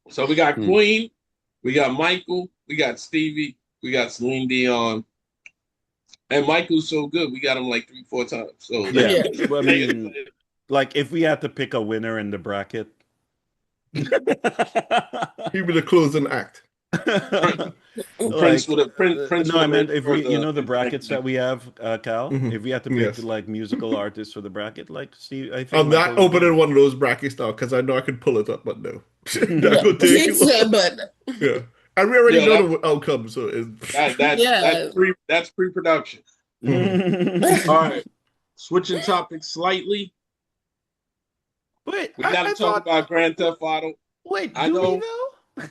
So we got Hmm. Queen, we got Michael, we got Stevie, we got Celine Dion, and Michael's so good. We got him like 3, 4 times. So yeah, Yeah. I mean, like if we had to pick a winner in the bracket, He'll be the closing act. Prince like would have Prince no, would I have meant if we, ensured the the brackets that integrity. we have, Cal, Hmm. if we had to pick Yes. like musical artists for the bracket, like Steve, I think I'm Michael not would be opening in one of those brackets now because I know I could pull it up, but no. That there. could take He you long. said, but Yeah. And we already Yeah, know the outcome, so it's yeah. that's pre-production. Mhm. All right, switching topics slightly. Wait, We I, got to I talk thought. about Grand Theft Auto. Wait, I do we know. though?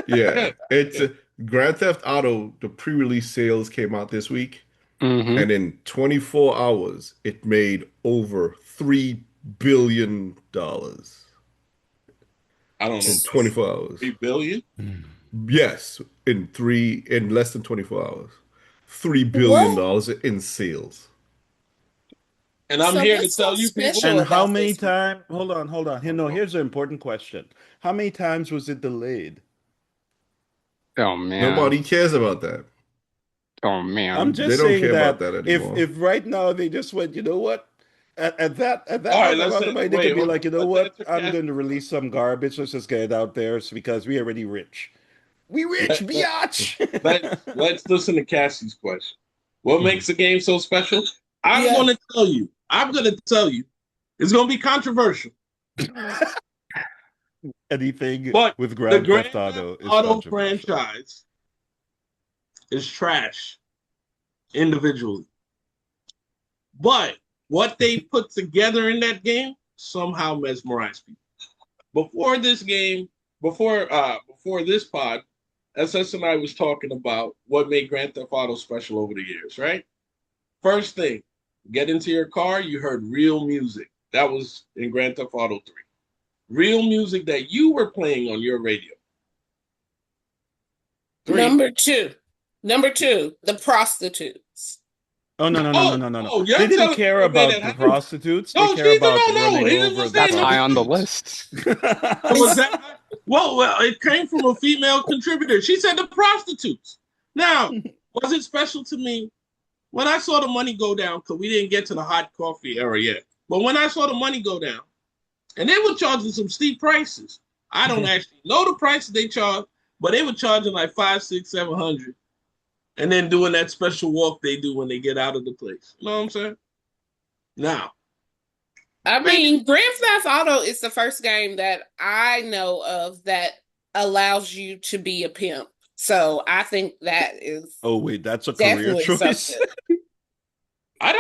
Yeah, it's Grand Theft Auto. The pre-release sales came out this week, Hmm. and in 24 hours, it made over $3 billion I don't know. in 24 hours. 3 billion? Yes, in less than 24 hours. What? $3 billion in sales. And I'm So here to what's so tell you people, special And how about many this one? times? Hold on, hold on. No, here's an important question. How many times was it delayed? Oh man. Nobody cares about that. Oh I'm man. They just don't saying care about that that if anymore. right now they just went, you know what? At that all right, let's amount say, of money, they wait, could be hold like, on. you know Let's what? answer I'm Cass. going to release some garbage. Let's just get it out there because we already rich. We rich, Let, let, biatch. let's listen to Cassie's question. What makes the game so special? I'm Yeah. going to tell you. I'm going to tell you. It's going to be controversial. Anything But with the Grand Theft Grand Theft Auto is Auto controversial. franchise is trash individually. But what they put together in that game somehow mesmerized people. Before this game, before this pod, SS and I was talking about what made Grand Theft Auto special over the years, right? First thing, get into your car, you heard real music. That was in Grand Theft Auto 3. Real music that you were playing on your radio. 3. Number two. Number two, the prostitutes. Oh no no no no Oh, no no no! oh, They you're didn't telling me care what made about that the happen? prostitutes. They No, care she about no. running He didn't over the say That's high that. on the prostitutes. list. So was that? Well, it came from a female contributor. She said the prostitutes. Now, was it special to me when I saw the money go down? Because we didn't get to the hot coffee era yet. But when I saw the money go down, and they were charging some steep prices. I don't actually know the prices they charge, but they were charging like 5, 6, 700, and then doing that special walk they do when they get out of the place. You know what I'm saying? Now, I maybe mean, Grand Theft Auto is the first game that I know of that allows you to be a pimp. So I think that is Oh wait, that's a career definitely choice. something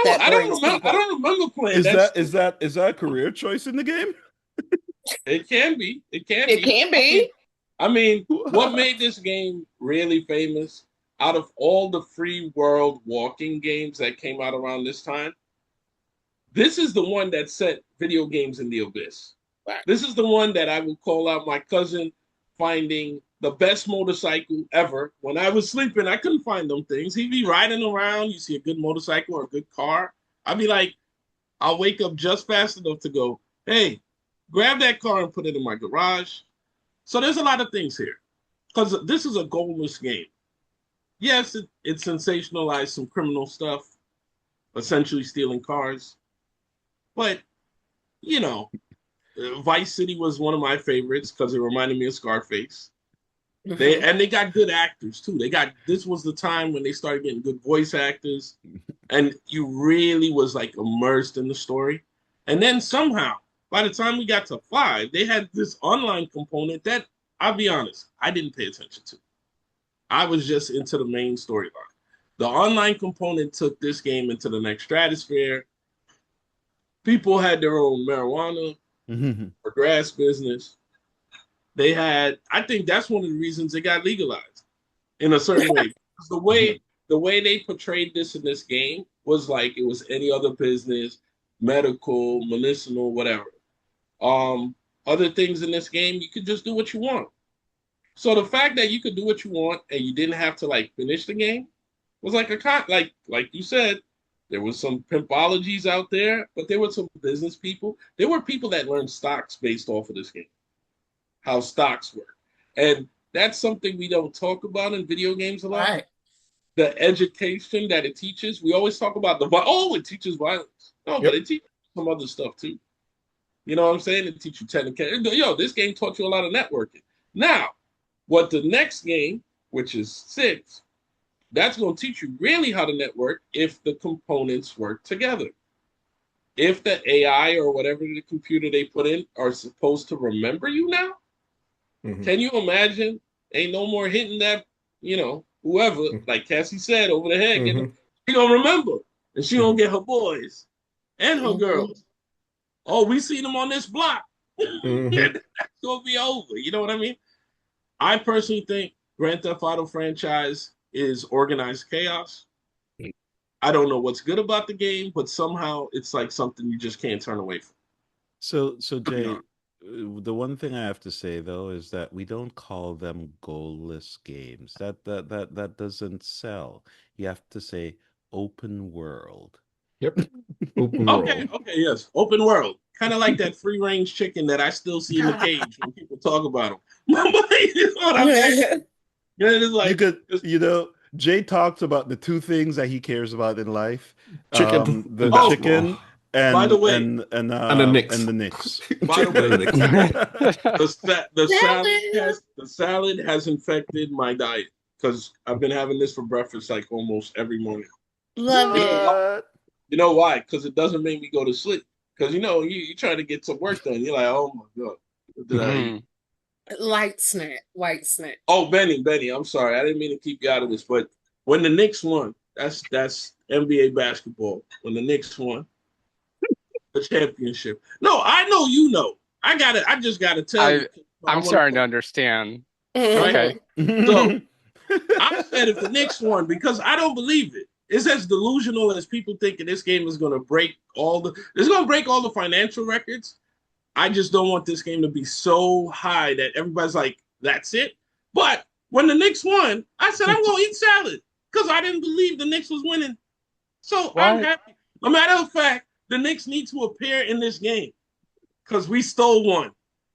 that brings I people. don't remember playing Is that. that a career choice in the game? It can be. It can It be. can be. I mean, what made What? this game really famous out of all the free world walking games that came out around this time? This is the one that set video games in the abyss. Right. This is the one that I would call out my cousin finding the best motorcycle ever. When I was sleeping, I couldn't find them things. He'd be riding around. You see a good motorcycle or a good car. I'd be like, I'll wake up just fast enough to go, hey, grab that car and put it in my garage. So there's a lot of things here because this is a goalless game. Yes, it sensationalized some criminal stuff, essentially stealing cars. But, you know, Vice City was one of my favorites because it reminded me of Scarface. Mhm. They got good actors too. This was the time when they started getting good voice actors, and you really was like immersed in the story. And then somehow, by the time we got to 5, they had this online component that I'll be honest, I didn't pay attention to. I was just into the main storyline. The online component took this game into the next stratosphere. People had their own marijuana or grass business. I think that's one of the reasons it got legalized in a certain way. The way they portrayed this in this game was like it was any other business, medical, medicinal, whatever. Um, Other things in this game, you could just do what you want. So the fact that you could do what you want and you didn't have to like finish the game was like like you said, there was some pimpologies out there, but there were some business people. There were people that learned stocks based off of this game, how stocks work. And that's something we don't talk about in video games a lot. Right. The education that it teaches. We always talk about it teaches violence. No, but Yep. it teaches some other stuff too. You know what I'm saying? It teaches you technical. Yo, this game taught you a lot of networking. Now, what the next game, which is 6, that's going to teach you really how to network if the components work together. If the AI or whatever the computer they put in are supposed to remember you now, Mhm. can you imagine? Ain't no more hitting that, whoever, like Cassie said, over the head. Mhm. She gonna remember, and she gonna Mhm. get her boys and her Mhm. girls. Oh, we seen them on this block. Mhm. That's gonna be over. You know what I mean? I personally think Grand Theft Auto franchise is organized chaos. I don't know what's good about the game, but somehow it's like something you just can't turn away from. So To be Jay, honest. the one thing I have to say though is that we don't call them goalless games. That doesn't sell. You have to say open world. Yep. Open Okay, world. okay, yes, open world, kind of like that free range chicken that I still see in the cage when people talk about them. You know what I'm saying? Yeah, it's You like, could, it's, Jay talks about the two things that he cares about in life: Chicken the and oh, basketball. chicken by the way, And the Knicks. and the Knicks. by the Chicken and the way, Knicks. the salad has infected my diet because I've been having this for breakfast like almost every morning. Love You know it. why? What? You know why? Because it doesn't make me go to sleep. Because you try to get some work done. You're like, oh my god, what did I eat? Mhm. Light snack. Light snack. Oh, Benny, I'm sorry, I didn't mean to keep you out of this, but when the Knicks won, that's NBA basketball. When the Knicks won the championship, no, I know you know. I just gotta tell you. I 'Cause I I'm want to starting to put understand. right. Okay. So I said if the Knicks won because I don't believe it. It's as delusional as people thinking this game is going to break it's going to break all the financial records. I just don't want this game to be so high that everybody's like, that's it. But when the Knicks won, I said I'm going to eat salad because I didn't believe the Knicks was winning. So I'm What? happy. A matter of fact, the Knicks need to appear in this game because we stole one.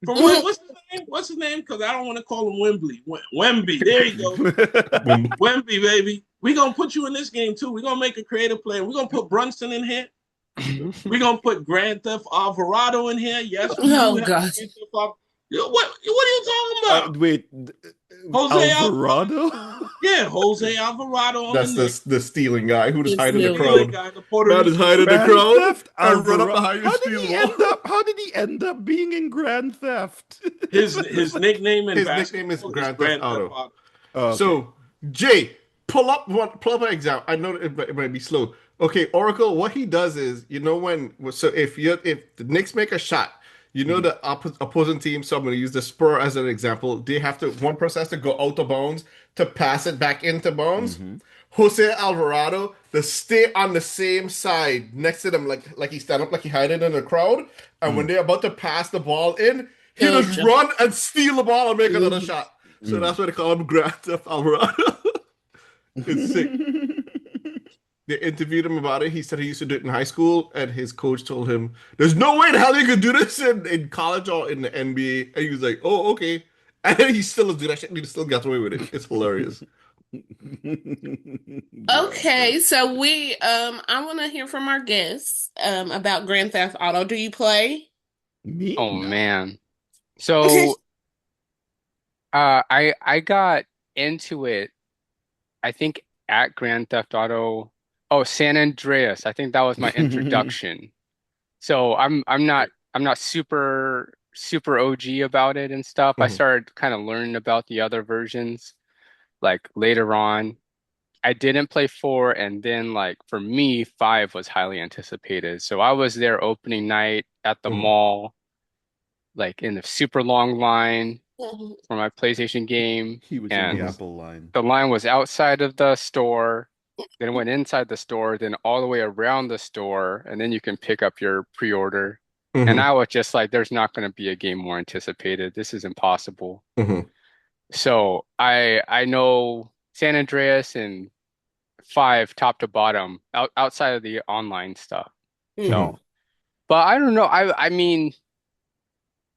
From what's his name? What's his name? Because I don't want to call him Wembley. Wemby. There you go. Boom. Wemby, baby. We're going to put you in this game too. We're going to make a creative play. We're going to put Brunson in here. We're going to put Grand Theft Alvarado in here. Yes, we do Oh have God. Grand Theft Alvarado. What are you talking about? Wait, Jose Alvarado. Alvarado? Yeah, Jose Alvarado on the That's Knicks. the stealing guy who just He's hide in the stealing. Stealing crowd. guy, the Puerto Man is Rican. hide in the Grand crowd Theft and run up Alvarado. behind you, steal the ball. How did he end up being in Grand Theft? His nickname in His nickname is basketball is Grand Theft Grand Theft Auto. Auto. Oh, okay. So, Jay, pull up an example. I know it might be slow. Okay, Oracle, what he does is, if the Knicks make a shot, the opposing team, so I'm going to use the Spur as an example, one person has to go out of bounds to pass it back into bounds. Mm-hmm. Jose Alvarado, to stay on the same side next to them, like he stand up, like he hiding in the crowd, and when they're about to pass the ball in, he He'll just jump. run and steal the ball and make another Mhm. shot. So that's why they call him Grand Theft Alvarado. It's sick. They interviewed him about it. He said he used to do it in high school, and his coach told him, "There's no way the hell you could do this in college or in the NBA." And he was like, "Oh, okay." And then he still do that shit. And he still got away with it. It's hilarious. Okay, so I want to hear from our guests about Grand Theft Auto. Do you play? Me? Oh No. man. So I got into it, I think at Grand Theft Auto. Oh, San Andreas. I think that was my introduction. So I'm not super OG about it and stuff. I Mhm. started kind of learning about the other versions like later on. I didn't play 4, and then like for me, 5 was highly anticipated. So I was there opening night at the Mhm. mall, like in the super long line Mhm. for my PlayStation game, He was in the and Mhm. Apple line. the line was outside of the store, then went inside the store, then all the way around the store, and then you can pick up your pre-order. And Mhm. I was just like, there's not going to be a game more anticipated. This is impossible. Mhm. So I know San Andreas and 5 top to bottom outside of the online stuff. Mhm. So, but I don't know. I mean,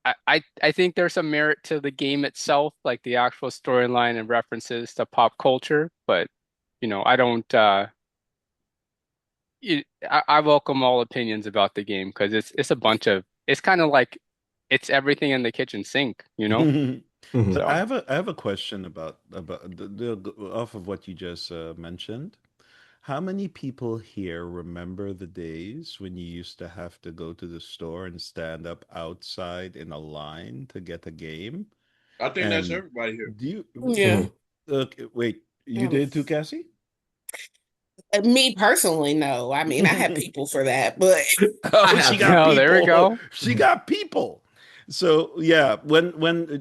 I think there's some merit to the game itself, like the actual storyline and references to pop culture. But I don't. I welcome all opinions about the game because it's a bunch of. It's kind of like it's everything in the kitchen sink, you know? Mhm. But So. I have a question about off of what you just mentioned. How many people here remember the days when you used to have to go to the store and stand up outside in a line to get a game? I think that's And everybody here. do you Yeah. Mhm. wait, you did too, Cassie? Me personally, no. I mean, I have people for that, but I Oh, she have got to. Oh, there we people. go. She got people. So yeah, when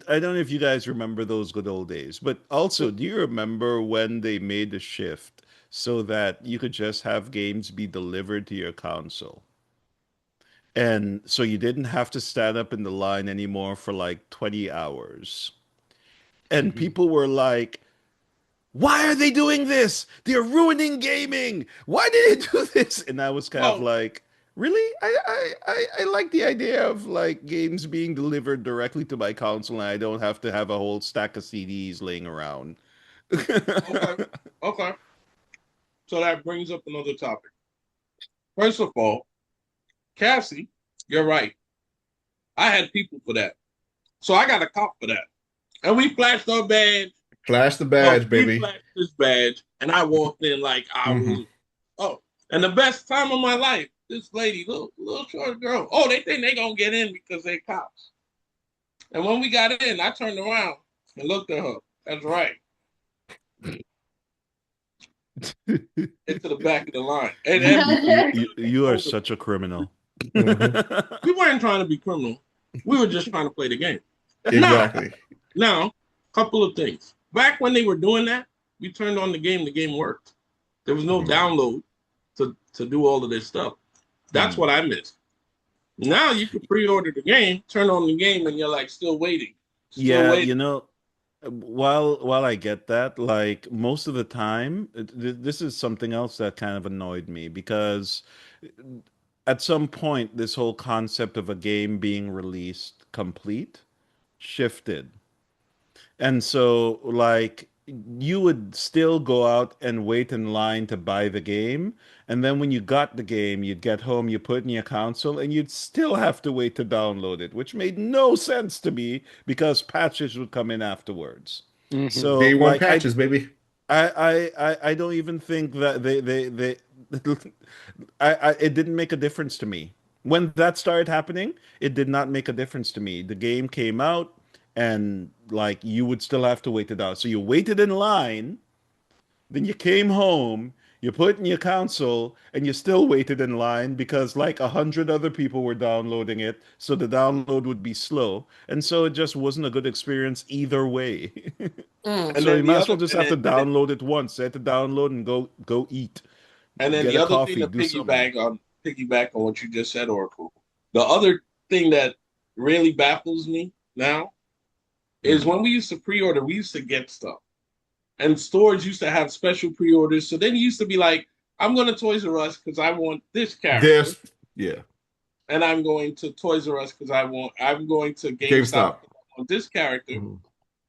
I don't know if you guys remember those good old days, but also, do you remember when they made the shift so that you could just have games be delivered to your console? And so you didn't have to stand up in the line anymore for like 20 hours. And Mhm. people were like, why are they doing this? They're ruining gaming. Why did they do this? And I was kind of Well, like, really? I like the idea of like games being delivered directly to my console and I don't have to have a whole stack of CDs laying around. okay, okay. So that brings up another topic. First of all, Cassie, you're right. I had people for that. So I got a cop for that. And we flashed our badge. Flash the Oh, badge, we baby. flashed this badge. And I walked in like I Hmm. was, oh, and the best time of my life, this lady, little short girl. Oh, they think they gonna get in because they cops. And when we got in, I turned around and looked at her. That's right. Into the back of the line. You are such a criminal. Hmm. We weren't trying to be criminal. We were just trying to play the game. Now, Exactly. now, couple of things. Back when they were doing that, we turned on the game worked. There was no Mhm. download to do all of this stuff. That's Hmm. what I missed. Now you can pre-order the game, turn on the game, and you're like still waiting. Still Yeah, waiting. while I get that, like most of the time, this is something else that kind of annoyed me because at some point, this whole concept of a game being released complete shifted. And so, like, you would still go out and wait in line to buy the game. And then when you got the game, you'd get home, you put it in your console, and you'd still have to wait to download it, which made no sense to me because patches would come in afterwards. Hmm. So, Day one like, patches, baby. I don't even think that they it didn't make a difference to me. When that started happening, it did not make a difference to me. The game came out and like you would still have to wait it out. So you waited in line, then you came home, you put in your console, and you still waited in line because like 100 other people were downloading it, so the download would be slow. And so it just wasn't a good experience either way. Mm. And So then you might the as other well just have to download it once. Set to download and go eat, and then get the a other thing coffee, to do something. piggyback on what you just said, Oracle. The other thing that really baffles me now is Mm. when we used to pre-order, we used to get stuff. And stores used to have special pre-orders. So then you used to be like, I'm going to Toys R Us because I want this character. There's yeah. And I'm going to Toys R Us because I'm going to GameStop GameStop. because I want this character, Mhm.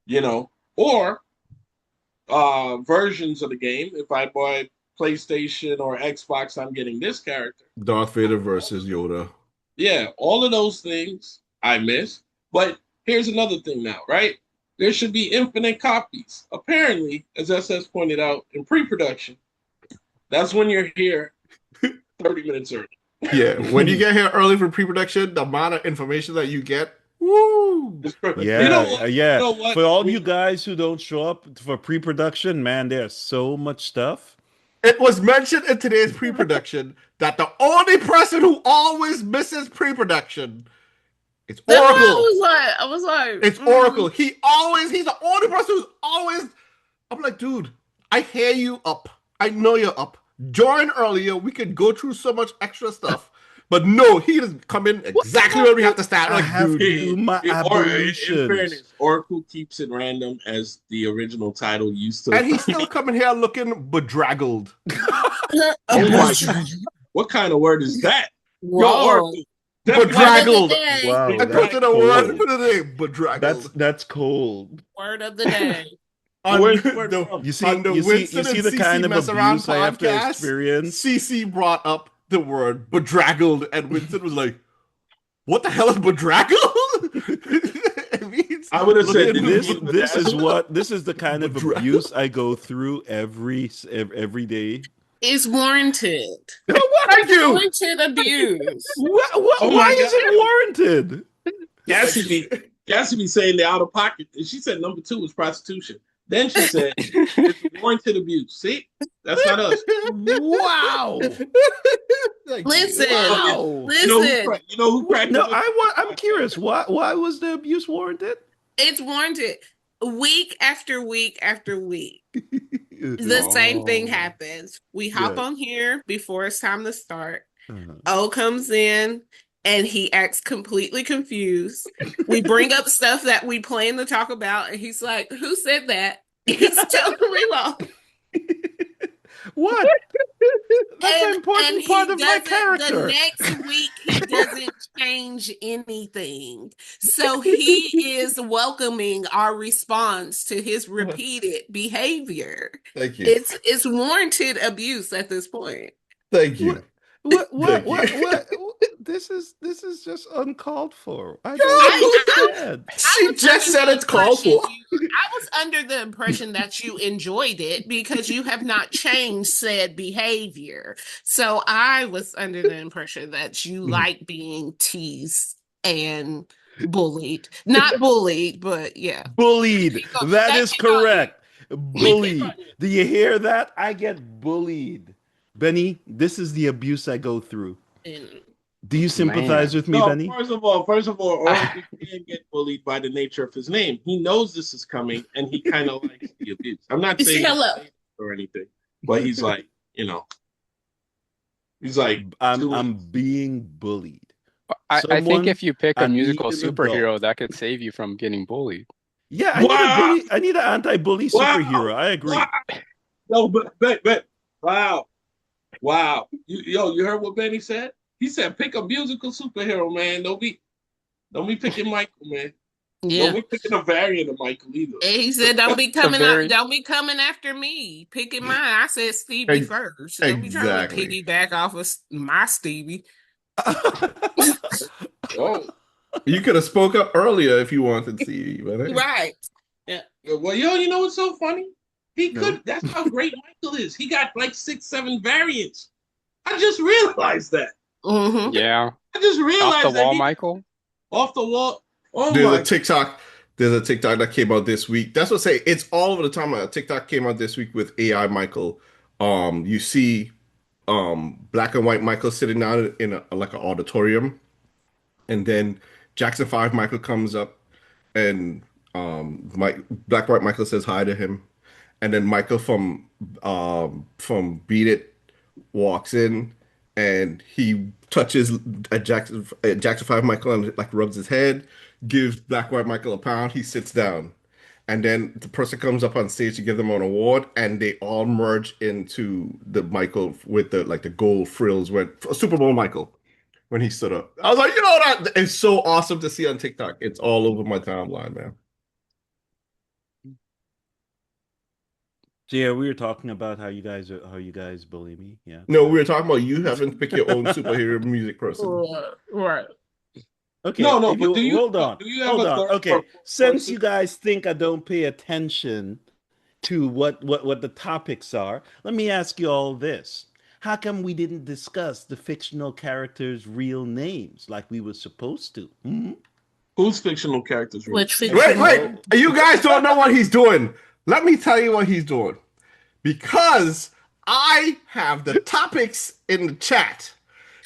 you know, or versions of the game. If I buy PlayStation or Xbox, I'm getting this character. Darth Vader versus Yoda. Yeah, all of those things I miss. But here's another thing now, right? There should be infinite copies. Apparently, as SS pointed out in pre-production, that's when you're here 30 minutes early. Yeah, when you get here early for pre-production, the amount of information that you get, woo! It's perfect. You know Yeah, what? You yeah. know what? For all you guys who don't show up for pre-production, man, there's so much stuff. It was mentioned in today's pre-production that the only person who always misses pre-production is That's why Oracle. I was like, It's Oracle. He's the only person who's always. I'm like, dude, I hear you up. I know you're up. Join earlier. We could go through so much extra stuff. But no, he doesn't come in What the exactly heck? where we have to start. I Like, have to dude, do my Or in ablutions. fairness, Oracle keeps it random as the original title used to. and he's still coming here looking bedraggled. mm. Oh my God. What kind of word is that? Yo, Whoa. Oracle. Word of the Bedraggled. day. Wow, I that's posted a word cold. for the day. Bedraggled. That's cold. Word of the day. On Where's the word the, from? on the Winston and The kind CC of Mess Around abuse I have to podcast, experience. CC brought up the word bedraggled, and Winston was like, "What the hell is bedraggled?" It means I would have said, looking did you This mean this is bedazzled? what this is the kind of bedraggled. abuse I go through every day. It's warranted. Thank you. Warranted abuse. Oh Why my is God. it warranted? Cassie be saying the out of pocket. And she said number 2 was prostitution. Then she said it's warranted abuse. See? That's not us. Wow. Thank Listen, you. Wow. listen. You know who cracked No, us up? I'm curious. Why was the abuse warranted? It's warranted. Week after week after week, the same thing Oh. happens. We hop Yes. on here before it's time to start. Uh-huh. O comes in and he acts completely confused. We bring up stuff that we plan to talk about, and he's like, "Who said that?" He's telling me wrong. What? That's an And important he part of my doesn't, the character. next week he doesn't change anything. So he is welcoming our response to his repeated behavior. Thank you. It's warranted abuse at this point. Thank you. Thank you. This is just uncalled for. I I, don't understand. She was just under said the it's called impression for. I was under the impression that you enjoyed it because you have not changed said behavior. So I was under the impression that you like being teased and bullied. Not bullied, but yeah. Bullied. That is correct. Bullied. on Do you hear that? I get bullied. Benny, this is the abuse I go through. And Do you sympathize with me, No, Benny? first of all, Oracle can get bullied by the nature of his name. He knows this is coming, and he kind of likes the abuse. I'm not saying Hello. or anything, but he's like, he's like, I'm being bullied. I think Someone- if you pick I a musical need an superhero, adult. that could save you from getting bullied. Yeah, Wow. I need an anti-bully Wow. superhero. I agree. wow. No, but wow. You heard what Benny said? He said, pick a musical superhero, man. Don't be picking Michael, man. yeah. Don't be picking a variant of Michael either. And he said, "Don't be coming very- up. Don't be coming after me. Picking mine." I said, "Stevie first. Don't be trying to Exactly. piggyback off of my Stevie." Oh, You could have spoke up earlier if you wanted to see. But hey. Right. well, you know what's so funny? He No. could. That's how great Michael is. He got like 6, 7 variants. I just realized that. Mm-hmm. Yeah. I just realized Off the wall, that Michael. off the wall. Oh There's my! a TikTok. There's a TikTok that came out this week. That's what I say. It's all over the time. A TikTok came out this week with AI Michael. You see, black and white Michael sitting down in like an auditorium, and then Jackson 5 Michael comes up, and black white Michael says hi to him, and then Michael from Beat It walks in, and he touches Jackson 5 Michael and like rubs his head, gives black white Michael a pound. He sits down, and then the person comes up on stage to give them an award, and they all merge into the Michael with the gold frills when Super Bowl Michael when he stood up. I was like, that it's so awesome to see on TikTok. It's all over my timeline, man. So yeah, we were talking about how you guys bully me. Yeah. No, we were talking about you having to pick your own superhero music person. Right. Okay. No, if but do you hold on? do you have Hold a on. third Okay. Since person? you guys think I don't pay attention to what the topics are, let me ask you all this. How come we didn't discuss the fictional characters' real names like we were supposed to? Whose fictional characters? Which Wait, you guys don't know what he's doing. Let me tell you what he's doing. Because I have the topics in the chat.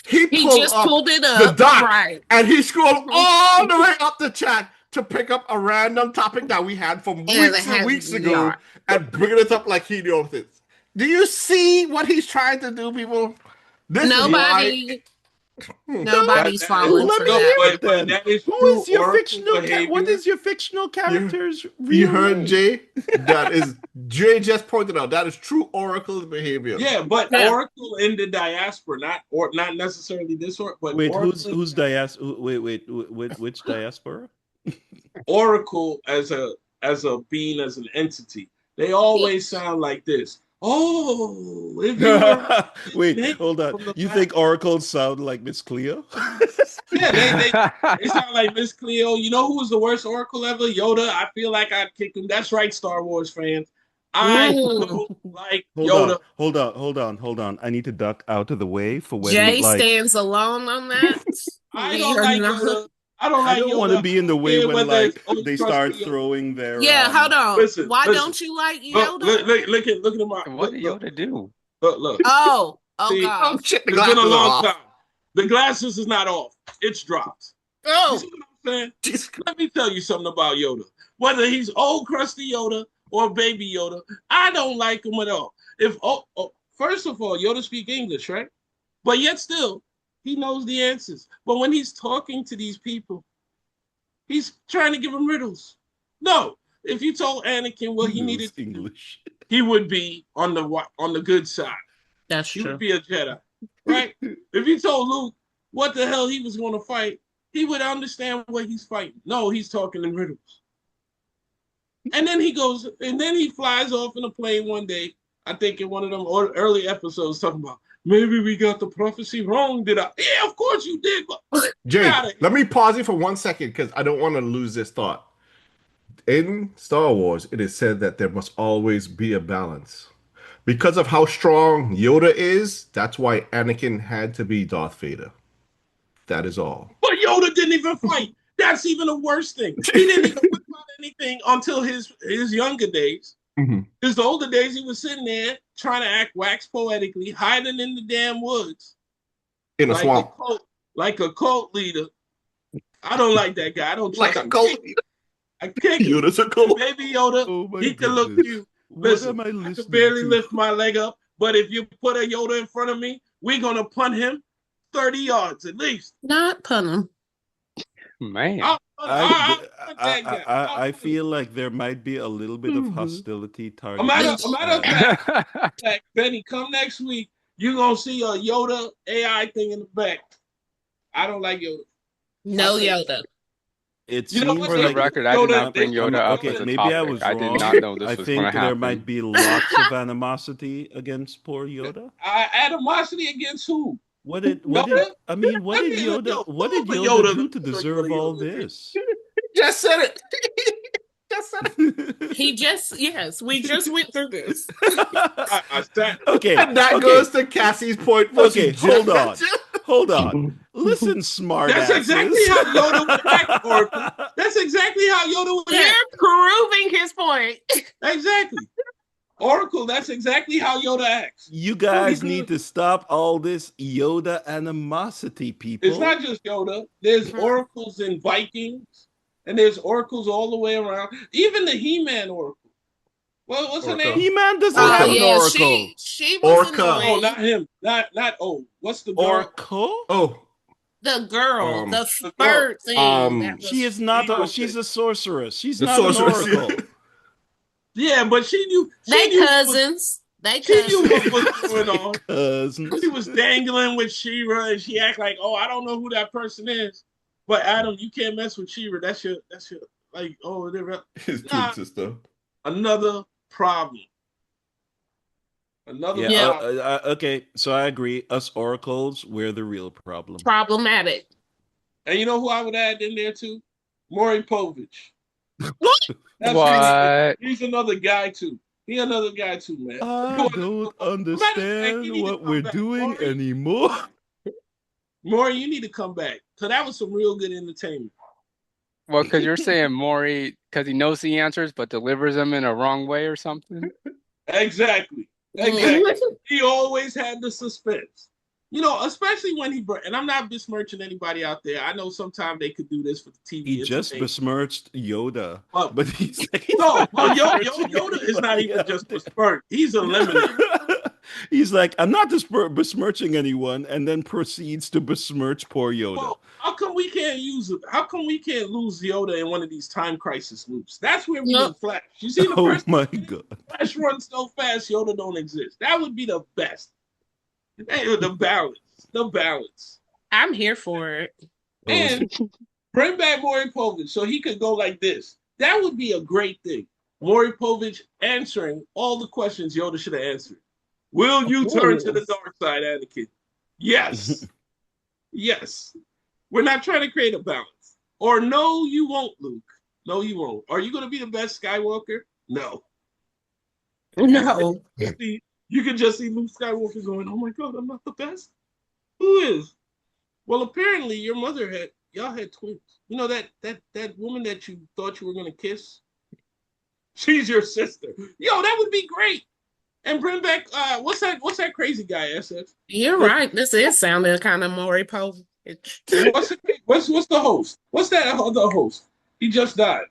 He just pulled it up. the doc, Right. and he scrolled all the way up the chat to pick up a random topic that we had from weeks and weeks ago and bringing it up like he knows it. Do you see what he's trying to do, people? This Nobody's falling Let for me that. hear it But then. that is Who true is your Oracle fictional? behavior. What is your fictional character's real You heard name? Jay? That is Jay just pointed out. That is true Oracle's behavior. Yeah, but Yeah. Oracle in the diaspora, not necessarily this or but Wait, Oracle, who's diaspora? Wait, which diaspora? Oracle as a being, as an entity. They always sound like this. Oh, if you were, Wait, hold on. from the You past. think Oracle sound like Miss Cleo? Yeah, they sound like Miss Cleo. You know who was the worst Oracle ever? Yoda. I feel like I'd kick him. That's right, Star Wars fans. I don't like Yoda. Hold on. I need to duck out of the way for when Jay like stands alone on that. I We don't are like not- Yoda. I don't like I don't Yoda. want to be in the way Yeah, when whether like it's Old they Trusty start Yoda. throwing their Yeah, hold on. Listen, Why listen. don't you like Look, Yoda? look at my What did look, Yoda do? look. Oh, Oh See, God. Oh shit, the it's been a glasses are long off. time. The glasses is not off. It's dropped. You Oh. see what I'm saying? Jesus. Let me tell you something about Yoda. Whether he's old crusty Yoda or baby Yoda, I don't like him at all. First of all, Yoda speak English, right? But yet still, he knows the answers. But when he's talking to these people, he's trying to give them riddles. No, if you told Anakin what he needed to do, English. he would be on the good side. That's He would true. be a Jedi, right? If you told Luke what the hell he was going to fight, he would understand what he's fighting. No, he's talking in riddles. And then he flies off in a plane one day. I think in one of them early episodes talking about maybe we got the prophecy wrong. Did I? Yeah, of course you did. But Jake, let me pause you for 1 second because I don't want to lose this thought. In Star Wars, it is said that there must always be a balance. Because of how strong Yoda is, that's why Anakin had to be Darth Vader. That is all. But Yoda didn't even fight. That's even a worse thing. He didn't even whip out anything until his younger days. Mhm. His older days, he was sitting there trying to act wax poetically, hiding in the damn woods. In a swamp. Like a cult leader. I don't like that guy. I don't trust Like a him. cult. I kick him. Yoda's a cult. Baby Yoda, Oh my he can look goodness. you. What Listen, am I I listening can barely to? lift my leg up, but if you put a Yoda in front of me, we're going to punt him 30 yards at least. Not pun him. Man. I'll punt that guy. I feel like there might be a little bit of hostility A targeted. matter of fact, Benny, come next week. You're going to see a Yoda AI thing in the back. I don't like Yoda. No Yoda. It You know seems what? For the like record, I did not bring they- Yoda up okay, as a maybe topic. I was I wrong. did not know this I was think going to there happen. might be lots of animosity against poor Yoda. Animosity against who? What did Yoda? Yoda do to deserve all this? Just said it. Just said it. Yes, we just went through this. Okay, And that okay. goes to Cassie's point. Okay, hold on. Listen, smart That's exactly how Yoda would act, Oracle. That's exactly how Yoda would You're act. proving his point. Exactly. Oracle, that's exactly how Yoda acts. You guys need to stop all this Yoda animosity, people. It's not just Yoda. There's oracles in Vikings, and there's oracles all the way around. Even the He-Man oracle. Well, what's her Orca. name? He-Man doesn't Orca. have an yeah, oracle. she was Orca. Oh, annoying. not him. Not what's the girl? Oracle? Oh, The girl, the the bird thing. girl. She is not. She's a sorceress. She's the not sorceress. an oracle. Yeah, but she knew. They knew cousins. She knew what was going on. Cousins. She was dangling with She-Ra, and she act like, "Oh, I don't know who that person is." But Adam, you can't mess with She-Ra. That's your like. Oh, they're His twin sister. another problem. Another Yeah. problem. Okay. So I agree. Us oracles, we're the real problem. Problematic. And you know who I would add in there too? Maury Povich. What? He's another guy too. He another guy too, man. I don't understand what we're doing anymore. Maury, you need to come back. So that was some real good entertainment. Well, because you're saying Maury, because he knows the answers, but delivers them in a wrong way or something? Exactly. He always had the suspense. You know, especially when and I'm not besmirching anybody out there. I know sometimes they could do this for the TV. He just besmirched Yoda. But he's Yoda is not even just besmirched. He's eliminated. He's like, I'm not besmirching anyone, and then proceeds to besmirch poor Yoda. Well, how come we can't use it? How come we can't lose Yoda in one of these time crisis loops? That's where we need Flash. You see the Oh my god. Flash runs so fast, Yoda don't exist. That would be the best. Hey, the balance. I'm here for it. And bring back Maury Povich so he could go like this. That would be a great thing. Maury Povich answering all the questions Yoda should have answered. Will you turn to the dark side, Anakin? Yes. Yes. We're not trying to create a balance. Or no, you won't, Luke. No, you won't. Are you going to be the best Skywalker? No. No. You can just see Luke Skywalker going, "Oh my God, I'm not the best." Who is? Well, apparently your mother y'all had twins. You know that woman that you thought you were gonna kiss? She's your sister. Yo, that would be great. and bring back what's that crazy guy, SF? You're right. This is sounding kind of Maury Povich. What's the host? What's that other host? He just died.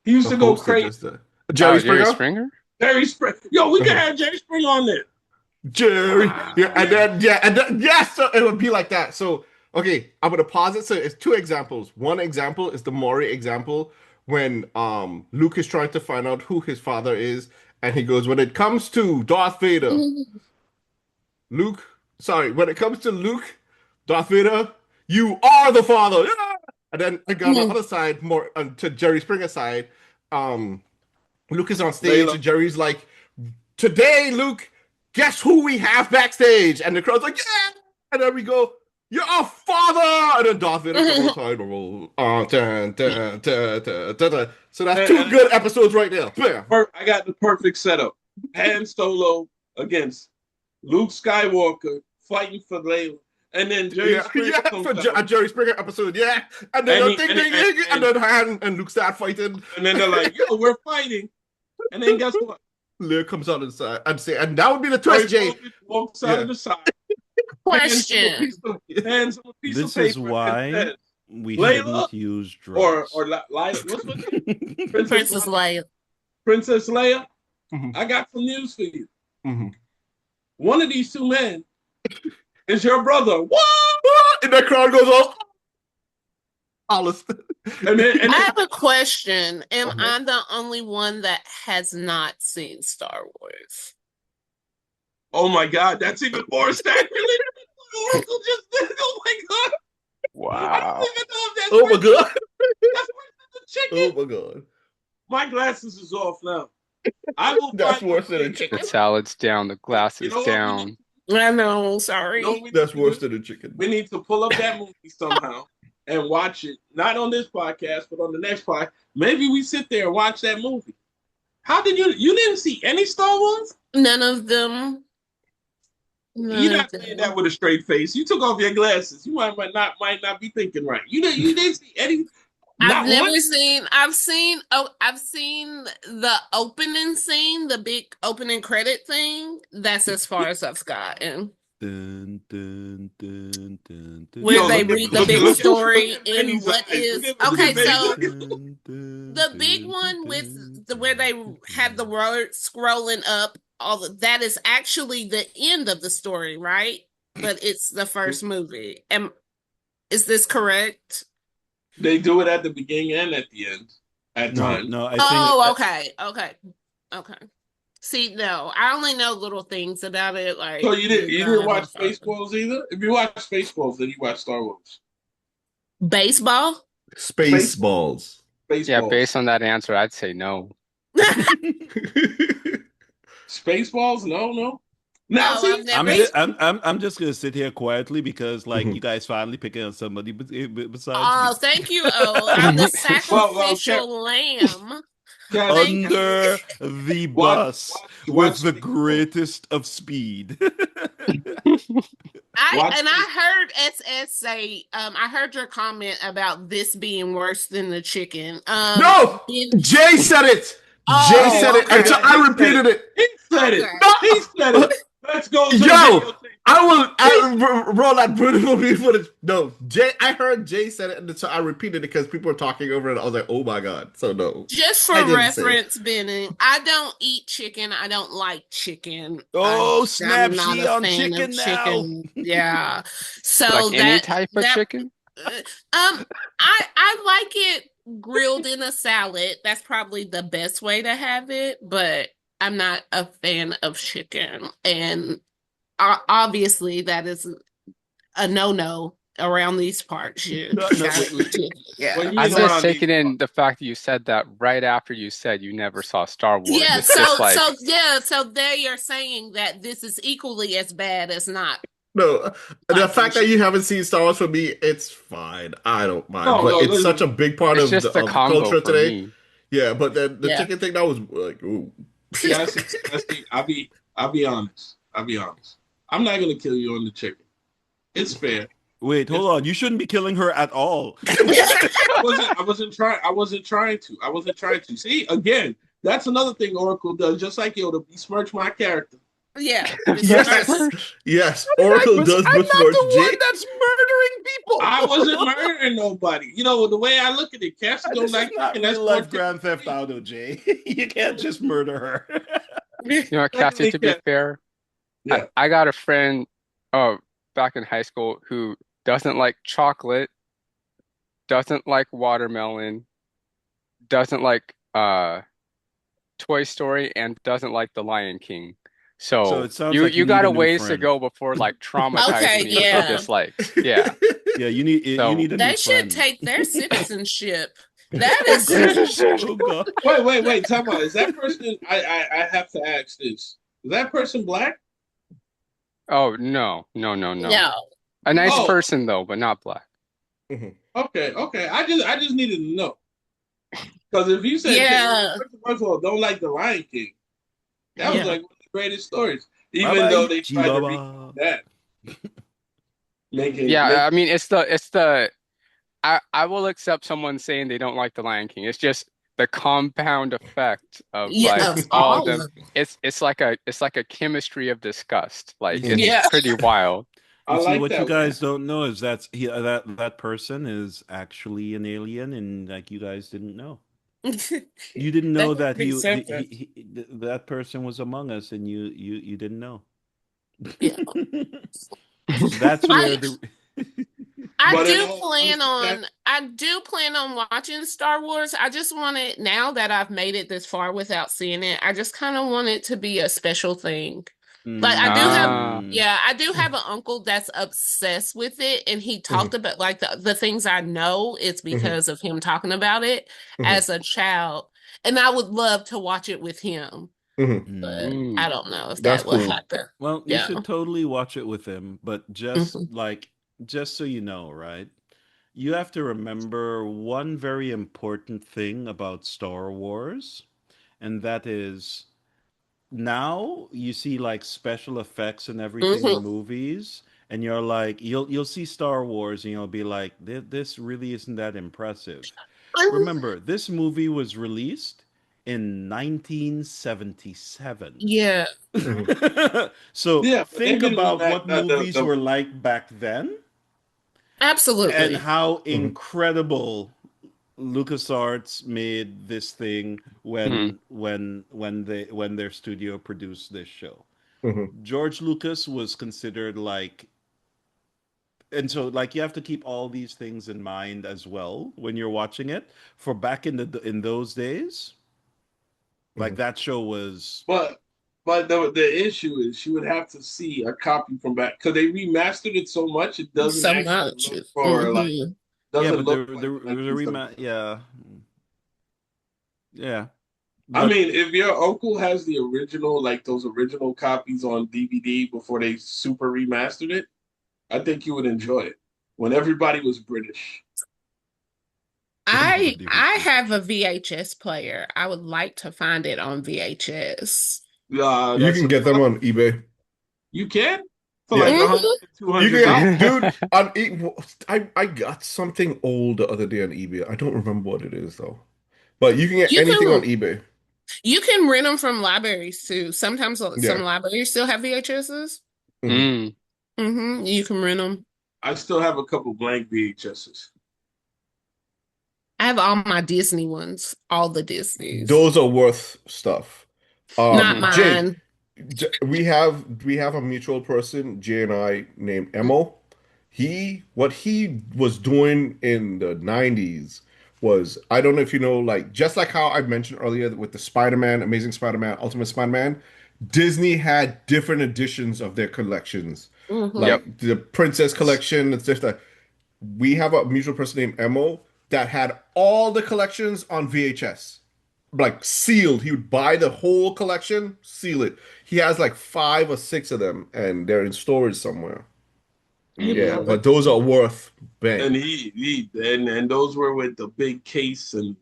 He used The to go host that crazy. just Jerry Jerry Springer. Springer? Jerry Springer. Yo, we can have Jerry Springer on there. Jerry. Yeah, and then yes, so it would be like that. So okay, I'm gonna pause it. So it's two examples. One example is the Maury example when Luke is trying to find out who his father is, and he goes, when it comes to Darth Vader, Luke, sorry, when it comes to Luke, Darth Vader, you are the father. Yeah! And then I got on the other side, more to Jerry Springer's side. Luke is on stage, Layla. and Jerry's like, today, Luke, guess who we have backstage? And the crowd's like, yeah! And then we go, you're a father! And then Darth Vader comes outside. So that's two good episodes right there. Bam. I got the perfect setup. Han Solo against Luke Skywalker fighting for Layla. And then Jerry Springer comes for out. a Jerry Springer episode, yeah. And then And then Han and Luke start fighting. And then they're like, yo, we're fighting. And then guess what? Leia comes out and that would be the twist, Jay. Walks out of the side. Question. Hands him a piece of This paper is why and says, we Layla shouldn't use drugs. or Lila, what's her name? Princess Leia. Princess Leia, Mhm. I got some news for you. Mhm. One of these two men is your brother. What? And the crowd goes off. Alice. And I have a question. Am Uh-huh. I the only one that has not seen Star Wars? oh my God, that's even more sacrilege. Oracle just did. Oh my God. I Wow. don't even know if that's Oh my worse- god. That's worse than the chicken. Oh my god. My glasses is off now. I will That's find worse than a chicken. The salad's down, the glasses You know what? down. I know. Sorry. No, we That's need to worse do? than a chicken. We need to pull up that movie somehow and watch it. Not on this podcast, but on the next podcast. Maybe we sit there and watch that movie. How did you didn't see any Star Wars? None of them. You're not saying that with a straight face. You took off your glasses. You might not be thinking right. You didn't see any. I've Not never one? seen. I've seen the opening scene, the big opening credit thing. That's as far as I've gotten. Dun, dun, dun, dun, dun, Where Yo, they look at- read the look big at- look at- story look at in Benny's what eyes. is Look at okay. Benny's So eyes. the big one with where they had the words scrolling up, that is actually the end of the story, right? But it's the first movie. Is this correct? They do it at the beginning and at the end. At No, times. no, I think Oh, okay. See, no, I only know little things about it. Like, So you didn't watch Space Spaceballs either? If you watch Spaceballs, then you watch Star Wars. baseball. Spaceballs. Spaceballs. Yeah, based on that answer, I'd say no. Spaceballs? No. Now, No, see, I've never- I'm just gonna sit here quietly because Mhm. you guys finally picking on somebody besides Oh, thank you. Oh, I'm the Well, sacrificial lamb. Guys, Thank you. under the Watch- bus watch with the Spaceballs. greatest of speed. Watch I heard SS say, I heard your comment about this being worse than the chicken. No! in- Jay said it! Oh, Jay said it okay. until I repeated it. he said it. Okay. He said it. Let's go to the Yo! videotape. I will roll that beautiful footage. No, I heard Jay said it until I repeated it because people were talking over it. I was like, oh my god. So no. Just for I didn't say it. reference, Benny, I don't eat chicken. I don't like chicken. Oh, I'm snap, not she a on fan of chicken now. chicken. Yeah. So Like any that type of that- chicken? I like it grilled in a salad. That's probably the best way to have it, but I'm not a fan of chicken. And obviously that is a no-no around these parts. You No, gotta eat chicken. Yeah. When you I'm know just around taking these in the fact that you said that right after you said you never saw Star Wars. Yeah, It's just like, so they are saying that this is equally as bad as not. No, the Like fact that chicken. you haven't seen Star Wars for me, it's fine. I don't mind. No, but no, it's listen. such a big part it's of just the of combo culture for today. me. Yeah, but then the Yeah. chicken thing that was like, ooh. Yeah, see, I'll be honest. I'm not gonna kill you on the chicken. It's fair. Wait, hold on. You shouldn't be killing her at all. I wasn't trying to. See, again, That's another thing Oracle does, just like Yoda, besmirch my character. Yeah, Yes, besmirch. yes. How did I Oracle miss? does I'm not besmirch the one Jay. that's murdering I wasn't people. murdering nobody. You know, the way I look at it, Cassie don't This is like not and that's real more life typical Grand Theft me. Auto, Jay. You can't just murder her. You know, Cassie, Secondly, to be fair, yeah. I got a friend back in high school who doesn't like chocolate, doesn't like watermelon, doesn't like Toy Story, and doesn't like The Lion King. So So it sounds like you you need got a a new ways to friend. go before like traumatizing Okay, me with the yeah. dislikes. Yeah. Yeah, you So need a new They should friend. take their citizenship. That is Oh God. Wait. Time out. Is that person? I have to ask this. Is that person black? oh no. no. A nice Oh, person though, but not black. Mhm. okay. I just needed to know because if you said Yeah. first of all, don't like the Lion King, that was Yeah. like one of the greatest stories. Bye Even though bye, they tried to remake Chibaba. that, Yeah, make I mean it's the I will accept someone saying they don't like The Lion King. It's just the compound effect of Yeah, like of all of all them. of them. It's like a chemistry of disgust. Like You it's Yeah. pretty wild. I see, like what you that one. guys don't know is that person is actually an alien, and like you guys didn't know. You didn't That know would that be something. that person was among us, and you didn't know. Yeah. That's I where the But in all honesty, I do plan on watching Star Wars. I just want it now that I've made it this far without seeing it. I just kind of want it to be a special thing. Like Ah, I do have an uncle that's obsessed with it, and he talked Mhm. about like the things I know it's Mhm. because of him talking about it Mhm. as a child, and I would love to watch it with him, Mhm. but Mm. I mm, don't know if That's that will cool. happen. Well, you Yeah. should totally watch it with him, but Mhm. just so you know, right? You have to remember one very important thing about Star Wars, and that is now you see like special effects and everything in Mhm. movies, and you're like you'll see Star Wars and you'll be like this really isn't that impressive. I'm- Remember, this movie was released in 1977. yeah, Mhm. So yeah, but they think didn't about reenact what movies the were like back then and absolutely. how Mhm. incredible LucasArts made this thing mm, when their studio produced this show. Mhm. George Lucas was considered like, and so like you have to keep all these things in mind as well when you're watching it. For back in those days, like Mhm. that show was but the issue is she would have to see a copy from back because they remastered it so much it doesn't So actually much. look for like Hmm. yeah, doesn't but look the like the the rematch, 1970s. yeah, yeah, I but mean, if your uncle has the original, like those original copies on DVD before they super remastered it, I think you would enjoy it. When everybody was British. I everybody was I British. have a VHS player. I would like to find it on VHS. You That's can a get them problem. on eBay. You can for like Yeah. 100, Mhm. two You hundred can, dollars. dude. On I got something old the other day on eBay. I don't remember what it is though. But you can get You anything on can eBay. you can rent them from libraries too. Sometimes some Yeah. libraries still have VHSs. Mhm. mm. You can rent them. I still have a couple blank VHSs. I have all my Disney ones, all the Disneys. Those are worth stuff. Not Jay, mine. we have a mutual person, Jay and I, named Emo. What he was doing in the 90s was, I don't know if you know, like just like how I mentioned earlier with the Spider-Man, Amazing Spider-Man, Ultimate Spider-Man, Disney had different editions of their collections. Hmm. Yep. Like the Princess collection, it's just like we have a mutual person named Emo that had all the collections on VHS, like sealed. He would buy the whole collection, seal it. He has like 5 or 6 of them, and they're in storage somewhere. You Yeah, know, Mm. but those are worth and bang. and those were with the big case and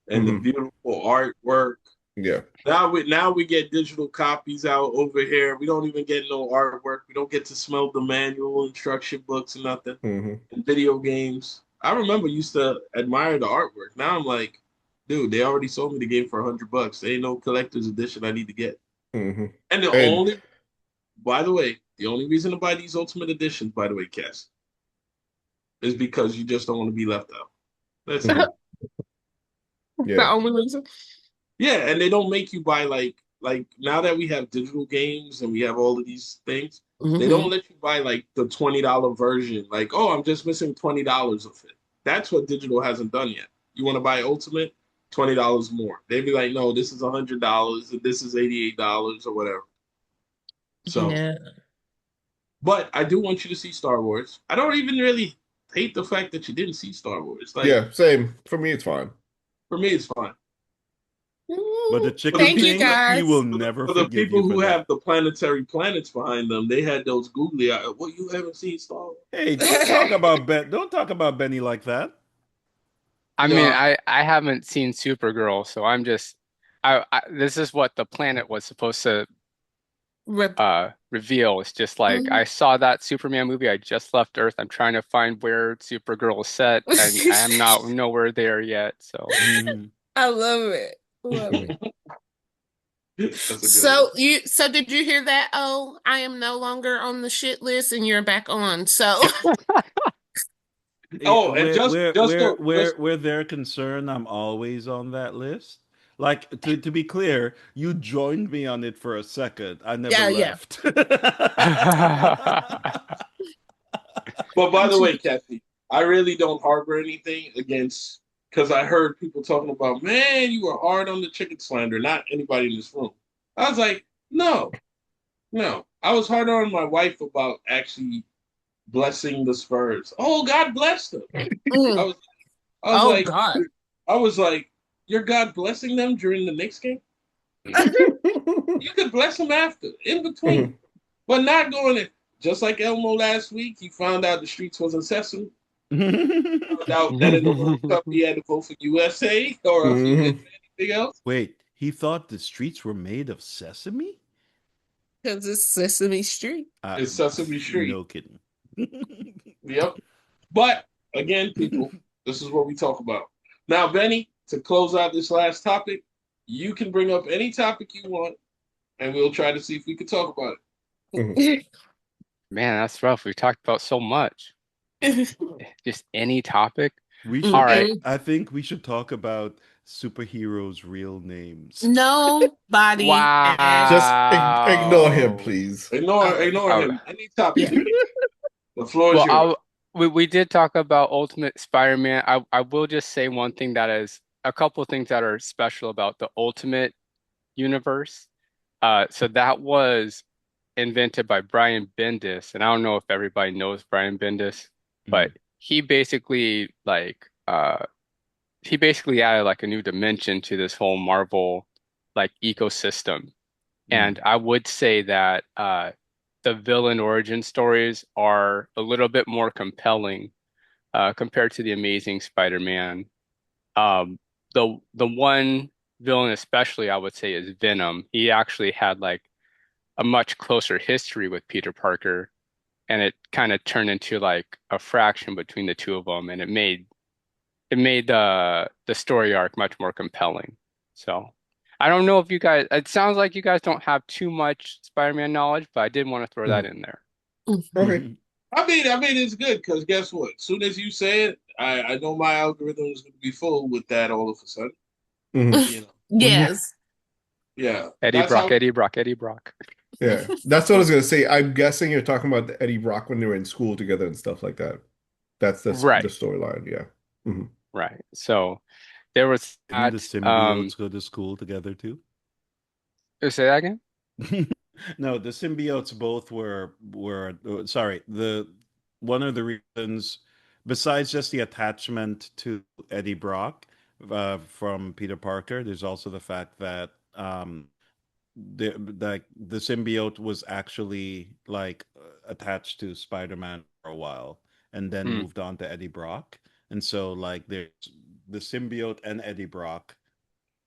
the Hmm. beautiful artwork. Yeah. Now we get digital copies out over here. We don't even get no artwork. We don't get to smell the manual instruction books and nothing. Hmm. And video games. I remember used to admire the artwork. Now I'm like, dude, they already sold me the game for $100. There ain't no collector's edition I need to get. Hmm. And And by the way, the only reason to buy these Ultimate Editions, by the way, Cass, is because you just don't want to be left out. That's it. mhm, The yeah, only reason. Yeah, and they don't make you buy like now that we have digital games and we have all of these things, they don't Hmm. let you buy like the $20 version. Like, oh, I'm just missing $20 of it. That's what digital hasn't done yet. You want to buy Ultimate, $20 more. They'd be like, no, this is $100 and this is $88 or whatever. So, Yeah. but I do want you to see Star Wars. I don't even really hate the fact that you didn't see Star Wars. Like, yeah, same. For me, it's fine. for me, it's fine. But the For the chicken Thank you, people, thing, we will guys. never for the forgive you people for who that. have the planetary planets behind them, they had those googly eyes. Well, you haven't seen Star Wars? Hey, don't talk about Ben. Don't talk about Benny like that. I mean, Yeah. I haven't seen Supergirl, so I'm just I this is what the planet was supposed to Rep- reveal. It's just like I Mhm. saw that Superman movie. I just left Earth. I'm trying to find where Supergirl is set, and I am not nowhere there yet. So Mhm. I love it. Love it. Mhm. That's a good one. So did you hear that? Oh, I am no longer on the shit list and you're back on. So Eh, Oh, and where they're concerned, I'm always on that list. Like to be clear, you joined me on it for a second. I never yeah, yeah. left. But by the way, Kathy, I really don't harbor anything against because I heard people talking about, man, you were hard on the chicken slander, not anybody in this room. I was like, no, no. I was hard on my wife about actually blessing the Spurs. Oh, God bless them. I Mm. was I was Oh like, God. I was like, you're God blessing them during the Knicks game? You could bless them after, in between, Mhm. but not going in. Just like Elmo last week, he found out the streets wasn't Sesame. Found out that in the World Cup he had to vote for USA, or if he did Mhm. anything else, Wait, he thought the streets were made of sesame? Because it's Sesame Street. Uh, it's Sesame Street. no kidding. Yep. But again, people, this is what we talk about. Now, Benny, to close out this last topic, you can bring up any topic you want, and we'll try to see if we can talk about Mhm. man, that's rough. We've talked about so much. Just any topic. We All should, right. Mm-mm. I think we should talk about superheroes' real names. Nobody asked. Just ignore him, Wow. please. it. Oh, Ignore Oh, him. Any topic, yeah. Benny. The floor is well, yours. we did talk about Ultimate Spider-Man. I will just say one thing that is a couple of things that are special about the Ultimate universe. So that was invented by Brian Bendis, and I don't know if everybody knows Brian Bendis, but Mm. he basically added like a new dimension to this whole Marvel like ecosystem. Mm. And I would say that the villain origin stories are a little bit more compelling compared to the Amazing Spider-Man. Um, the one villain especially I would say is Venom. He actually had like a much closer history with Peter Parker, and it kind of turned into like a fraction between the two of them, and it made the story arc much more compelling. So I don't know if you guys, it sounds like you guys don't have too much Spider-Man knowledge, but I did want to throw that Mhm. in there. Okay. Mhm. I mean, it's good because guess what? As soon as you say it, I know my algorithm is going to be full with that all of a sudden. Mhm. You know, Yes. yeah, Eddie that's Brock, how. Eddie Brock, Eddie Brock. Yeah, that's what I was gonna say. I'm guessing you're talking about Eddie Brock when they were in school together and stuff like that. That's the Right, storyline. Yeah. Mhm. right. So there was Didn't the that. symbiotes go to school together too? Say that again? No, the symbiotes both were sorry, the one of the reasons besides just the attachment to Eddie Brock from Peter Parker, there's also the fact that the symbiote was actually like attached to Spider-Man for a while and then Hmm. moved on to Eddie Brock. And so like there's the symbiote and Eddie Brock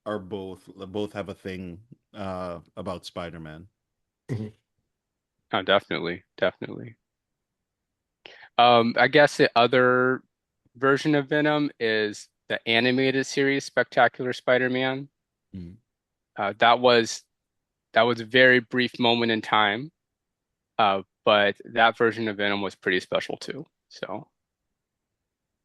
are both have a thing about Spider-Man. Mhm. Oh, definitely, definitely. I guess the other version of Venom is the animated series Spectacular Spider-Man. Mm. That was a very brief moment in time. But that version of Venom was pretty special too. So,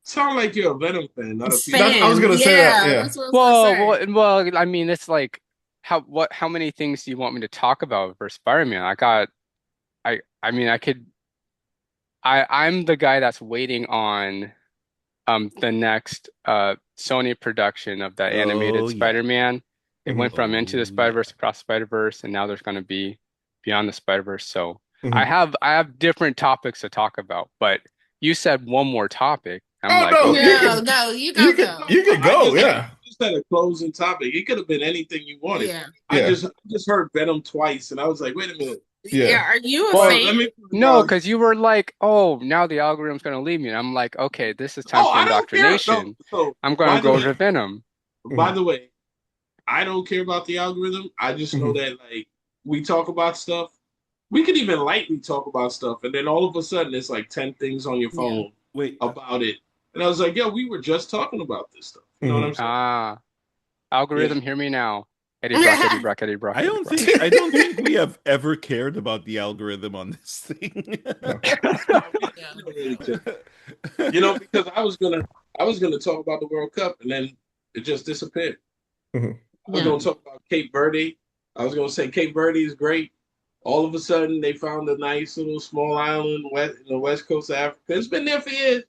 Sound like you're a Venom fan, not a Peter. I was Fan, gonna say that. yeah, Yeah. that's what I was gonna say. well, I mean, it's like how many things do you want me to talk about for Spider-Man? I mean, I'm the guy that's waiting on the next Sony production of the animated Oh yeah. Spider-Man. It Mhm. went from Into the Oh Spider-Verse, yeah. Across the Spider-Verse, and now there's going to be Beyond the Spider-Verse. So I Mhm. have different topics to talk about, but you said one more topic. I'm Oh like, no, you okay. No, can no, you you go can go. you can I go. just had, Yeah. just had a closing topic. It could have been anything you wanted. Yeah. Yeah. I just heard Venom twice, and I was like, wait a minute. Yeah, Yeah. are you a Well, Well, fan? let me. no, because you were like, oh, now the algorithm's going to leave me. And I'm like, okay, this is time Oh, for I don't care. No. indoctrination. So I'm going by to the go way, to Venom. by Mhm. the way, I don't care about the algorithm. I just know Mhm. that like we talk about stuff. We could even lightly talk about stuff, and then all of a sudden it's like 10 things on your Yeah. phone Wait. about it. And I was like, yo, we were just talking about this stuff. You know what Mhm. I'm saying? Ah, Yeah. algorithm, hear me now. Eddie Brock, Eddie Brock, Eddie Brock, Eddie Brock. I don't think we have ever cared about the algorithm on this thing. No. No, we Yeah. don't really care. You know, because I was gonna talk about the World Cup and then it just disappeared. Mhm. I was Yeah. gonna talk about Cape Verde. I was gonna say Cape Verde is great. All of a sudden they found a nice little small island in the west coast of Africa. It's been there for years.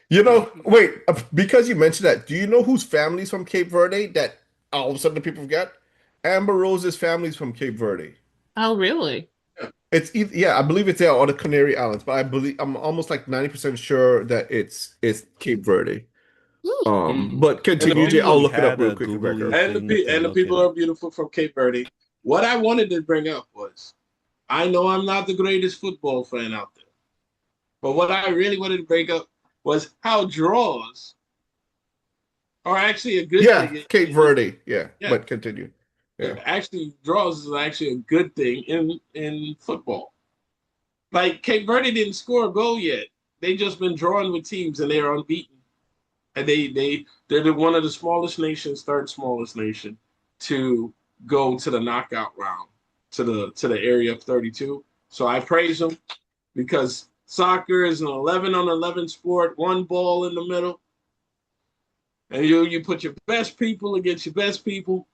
You know, wait, because you mentioned that, do you know whose family's from Cape Verde that all of a sudden the people forget? Amber Rose's family's from Cape Verde. Oh, really? It's either, yeah, I believe it's there or the Canary Islands, but I'm almost like 90% sure that it's Cape Verde. Ooh. But And the If continue, Jay. people only I'll we look it up had real a quick, googly Rebecca. thing to and the look it people are up. beautiful from Cape Verde. What I wanted to bring up was I know I'm not the greatest football fan out there, but what I really wanted to bring up was how draws are actually a good Yeah, thing. Cape Verde. Yeah, Yeah, but continue. Yeah. actually draws is actually a good thing in football. Like Cape Verde didn't score a goal yet. They just been drawing with teams and they're unbeaten. And they're one of the smallest nations, third smallest nation, to go to the knockout round, to the area of 32. So I praise them because soccer is an 11 on 11 sport, one ball in the middle, and you put your best people against your best people,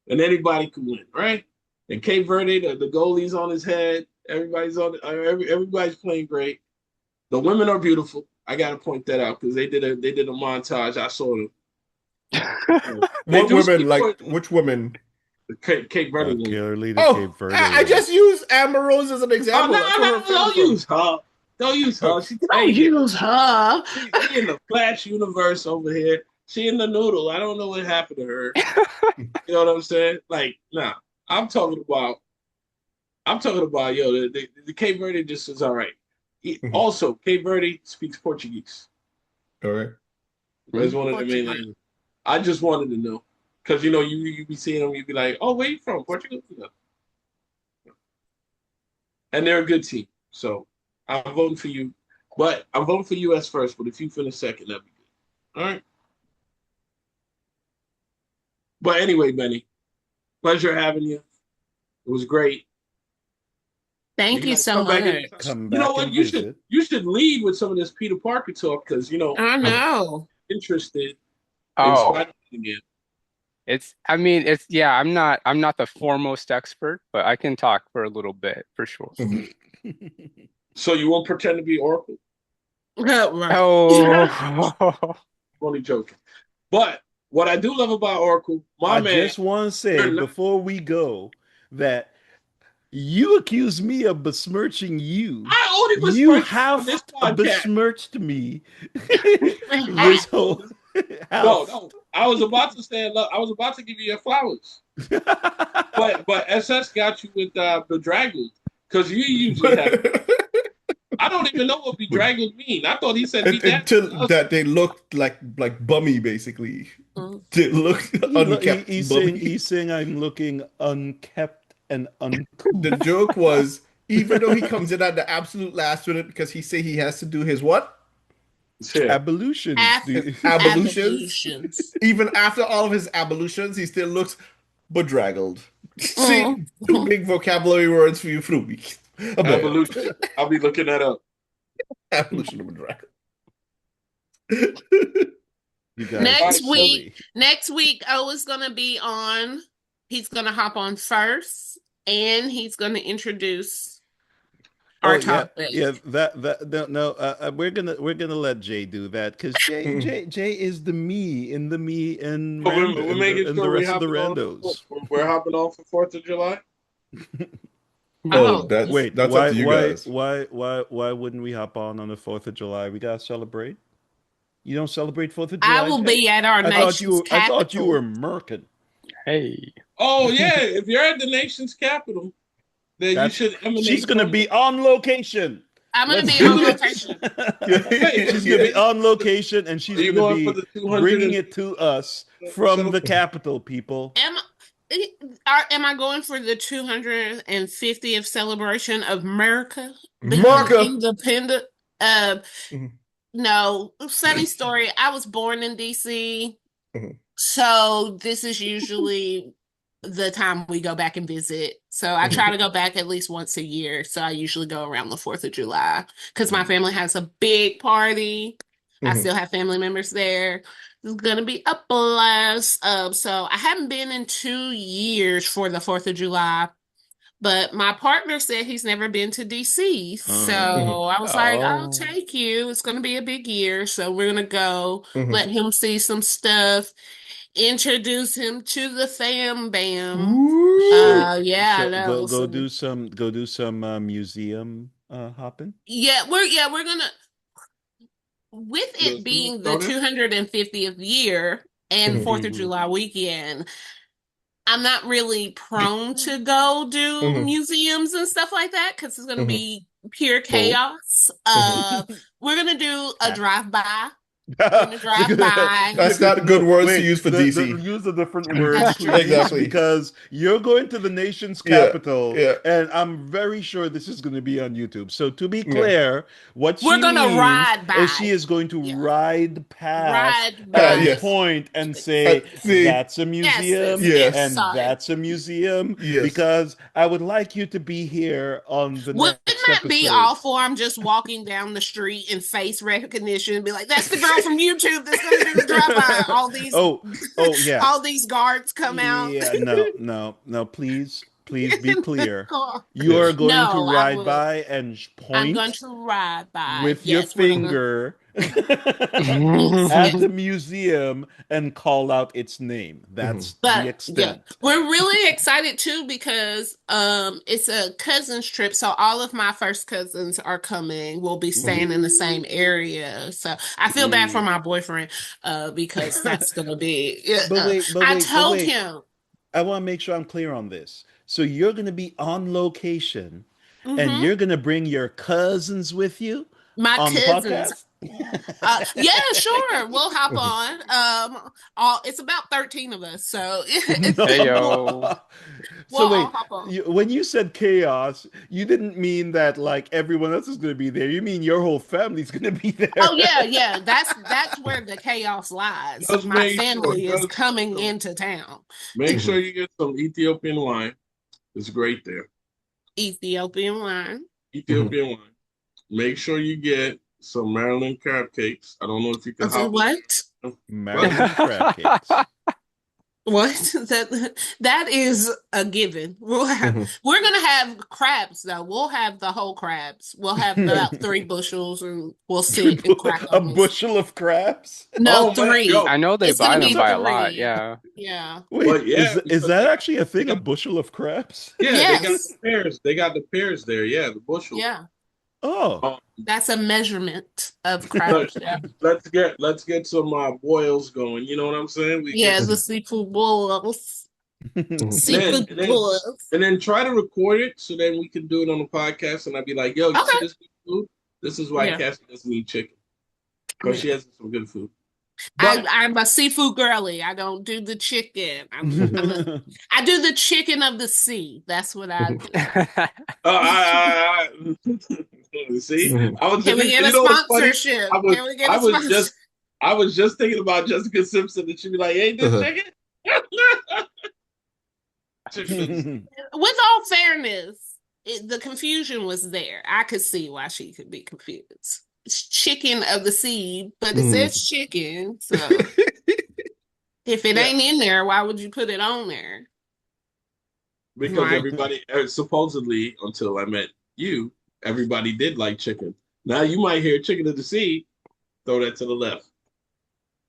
and anybody can win, right? And Cape Verde, the goalie's on his head. Everybody's playing great. The women are beautiful. I got to point that out because they did a montage. I saw them. They What do women, speak like for which women? the Cape Verde women. Particularly the Oh, Cape Verde I woman. just used Amber Rose as an Oh example. That's where her no, family's don't from. use her. Don't use her. She Don't taking it. use her. We in the Flash universe over here. She in the noodle. I don't know what happened to her. You know what I'm saying? Like, nah. I'm talking about. Yo. The Cape Verde just is all right. Mhm. Also, Cape Verde speaks Portuguese. Okay. It's one of the main Portuguese. languages. I just wanted to know because you be seeing them, you be like, oh, where you from? Portugal? Yeah. And they're a good team. So I'm voting for you. But I'm voting for US first, but if you finish second, that'd be good. All right. But anyway, Benny, pleasure having you. It was great. You Thank you gotta so come back much. anytime. Come You know back what? and You should visit. you should lead with some of this Peter Parker talk because I I'm know. interested in Oh, Spider-Man again. I mean, yeah, I'm not the foremost expert, but I can talk for a little bit for sure. Mhm. So you won't pretend to be Oracle? Right. Oh, I'm only joking. But what I do love about Oracle, my I man, just want to say you're not, before we go that you accuse me of besmirching you. I only You besmirch you on have this podcast. besmirched me I this whole no, house. no. I was about to stand up. I was about to give you your flowers. But SS got you with bedraggled because you usually have. I don't even know what But bedraggled mean. I thought he said be until dazzled. that they looked like bummy, basically. Mm. They looked unkept, bummy. He's saying I'm looking unkept and The uncouth. joke was, even though he comes in at the absolute last minute because he say he has to do his what? Yeah. Ablutions. His ablutions. Ablutions. Even after all of his ablutions, he still looks bedraggled. See, Mm. two big vocabulary words for you, Fruby. Evolution. I'll be looking that up. Ablution of bedraggled. You guys are silly. Next week, O is gonna be on. He's gonna hop on first, and he's gonna introduce our topic. Yeah. We're gonna let Jay do that because Jay is the me in the me and We're making and sure the we rest of the hopping randos. we're hopping on for 4th of July. Oh, Oh, that's up to you guys. Why wouldn't we hop on the 4th of July? We gotta celebrate. You don't celebrate 4th of I July, will Jay? be at our nation's I thought you capital. were American. Hey. Oh yeah, if you're at the nation's capital, then you should emanate. She's gonna be on location. I'm gonna Let's be on do location. it. She's gonna be on location, and she's gonna be for the 200 bringing it to us from the capital, people. Am I going for the 250th celebration of America? America. Independent. No, funny story. I was born in DC, so this is usually the time we go back and visit. So I try to go back at least once a year. So I usually go around the 4th of July because my family has a big party. I still have family members there. It's gonna be a blast. So I haven't been in 2 years for the 4th of July. But my partner said he's never been to DC. So I was like, I'll take you. It's going to be a big year. So we're going to go let him see some stuff, introduce him to the fam bam. Yeah, I know. Go do some museum hopping. Yeah, we're going to, with it being the 250th year and 4th of July weekend, I'm not really prone to go do museums and stuff like that because it's going to be pure chaos. We're going to do a drive-by. We're going to drive by. That's not good words to use for DC. Use a different word, please, exactly. because you're going to the nation's capital, and I'm very sure this is going to be on YouTube. So to be clear, what we're going to ride by. Is she is going to ride past by. Point and say, that's a museum, and that's a museum, because I would like you to be here on the Wouldn't next that episode. be awful? I'm just walking down the street and face recognition and be like, that's the girl from YouTube that's going to do the drive-by. All these, all these guards come out. Yeah, no, please be clear. You are going to ride by and point. I'm going to ride by with your finger at the museum and call out its name. That's the extent. Yeah. We're really excited too because it's a cousins trip, so all of my first cousins are coming. We'll be staying in the same area, so I feel bad for my boyfriend because that's gonna be. I told him. I want to make sure I'm clear on this. So you're going to be on location, and you're going to bring your cousins with you. My on cousins. Yeah, sure. We'll hop on. It's about 13 of us, so So wait, when you said chaos, you didn't mean that like everyone else is going to be there. You mean your whole family's going to be there? Oh yeah. That's where the chaos lies. My family is coming into town. Make sure you get some Ethiopian wine. It's great there. Ethiopian wine. Make sure you get some Maryland crab cakes. I don't know if you can have what? Maryland crab cakes. What? That is a given. We're gonna have crabs though. We'll have the whole crabs. We'll have about 3 bushels and we'll sit and crack a bushel of crabs? No, 3. I know they buy them by a lot. Yeah. Wait, is that actually a thing? A bushel of crabs? Yeah, yes. They got the pairs. They got the pairs there. Yeah, the bushel. Yeah. Oh, that's a measurement of crabs. Let's get some boils going. You know what I'm saying? The seafood boils. Seafood boils. And then try to record it so then we can do it on the podcast. And I'd be like, "Yo, you see this good food? This is why Cassie doesn't eat chicken because she has some good food." I'm a seafood girly. I don't do the chicken. I do the chicken of the sea. That's what I do. Exactly. See, Mhm. I was Can just, we get you a know what's funny? sponsorship? I was, Can we get I a was sponsorship? just, I was just thinking about Jessica Simpson, and she'd be like, "Ain't this Uh-huh. chicken?" Chicken of the sea. With all fairness, the confusion was there. I could see why she could be confused. It's chicken of the sea, but it Mhm. says chicken. So if it Yeah, ain't in there, why would you put it on there? because Right. everybody supposedly, until I met you, everybody did like chicken. Now you might hear chicken of the sea. Throw that to the left,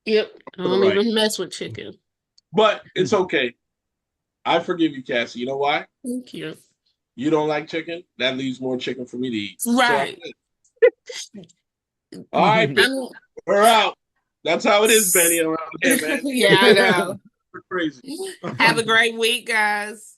Yep. I to the don't right. even mess with chicken. But it's okay. I forgive you, Cassie. You know why? Thank you. You don't like chicken. That leaves more chicken for me to eat. So I'm Right. good. All right, Benny, I'm- we're out. That's how it is, Benny, around here, man. yeah, I know. We're crazy. Have a great week, guys.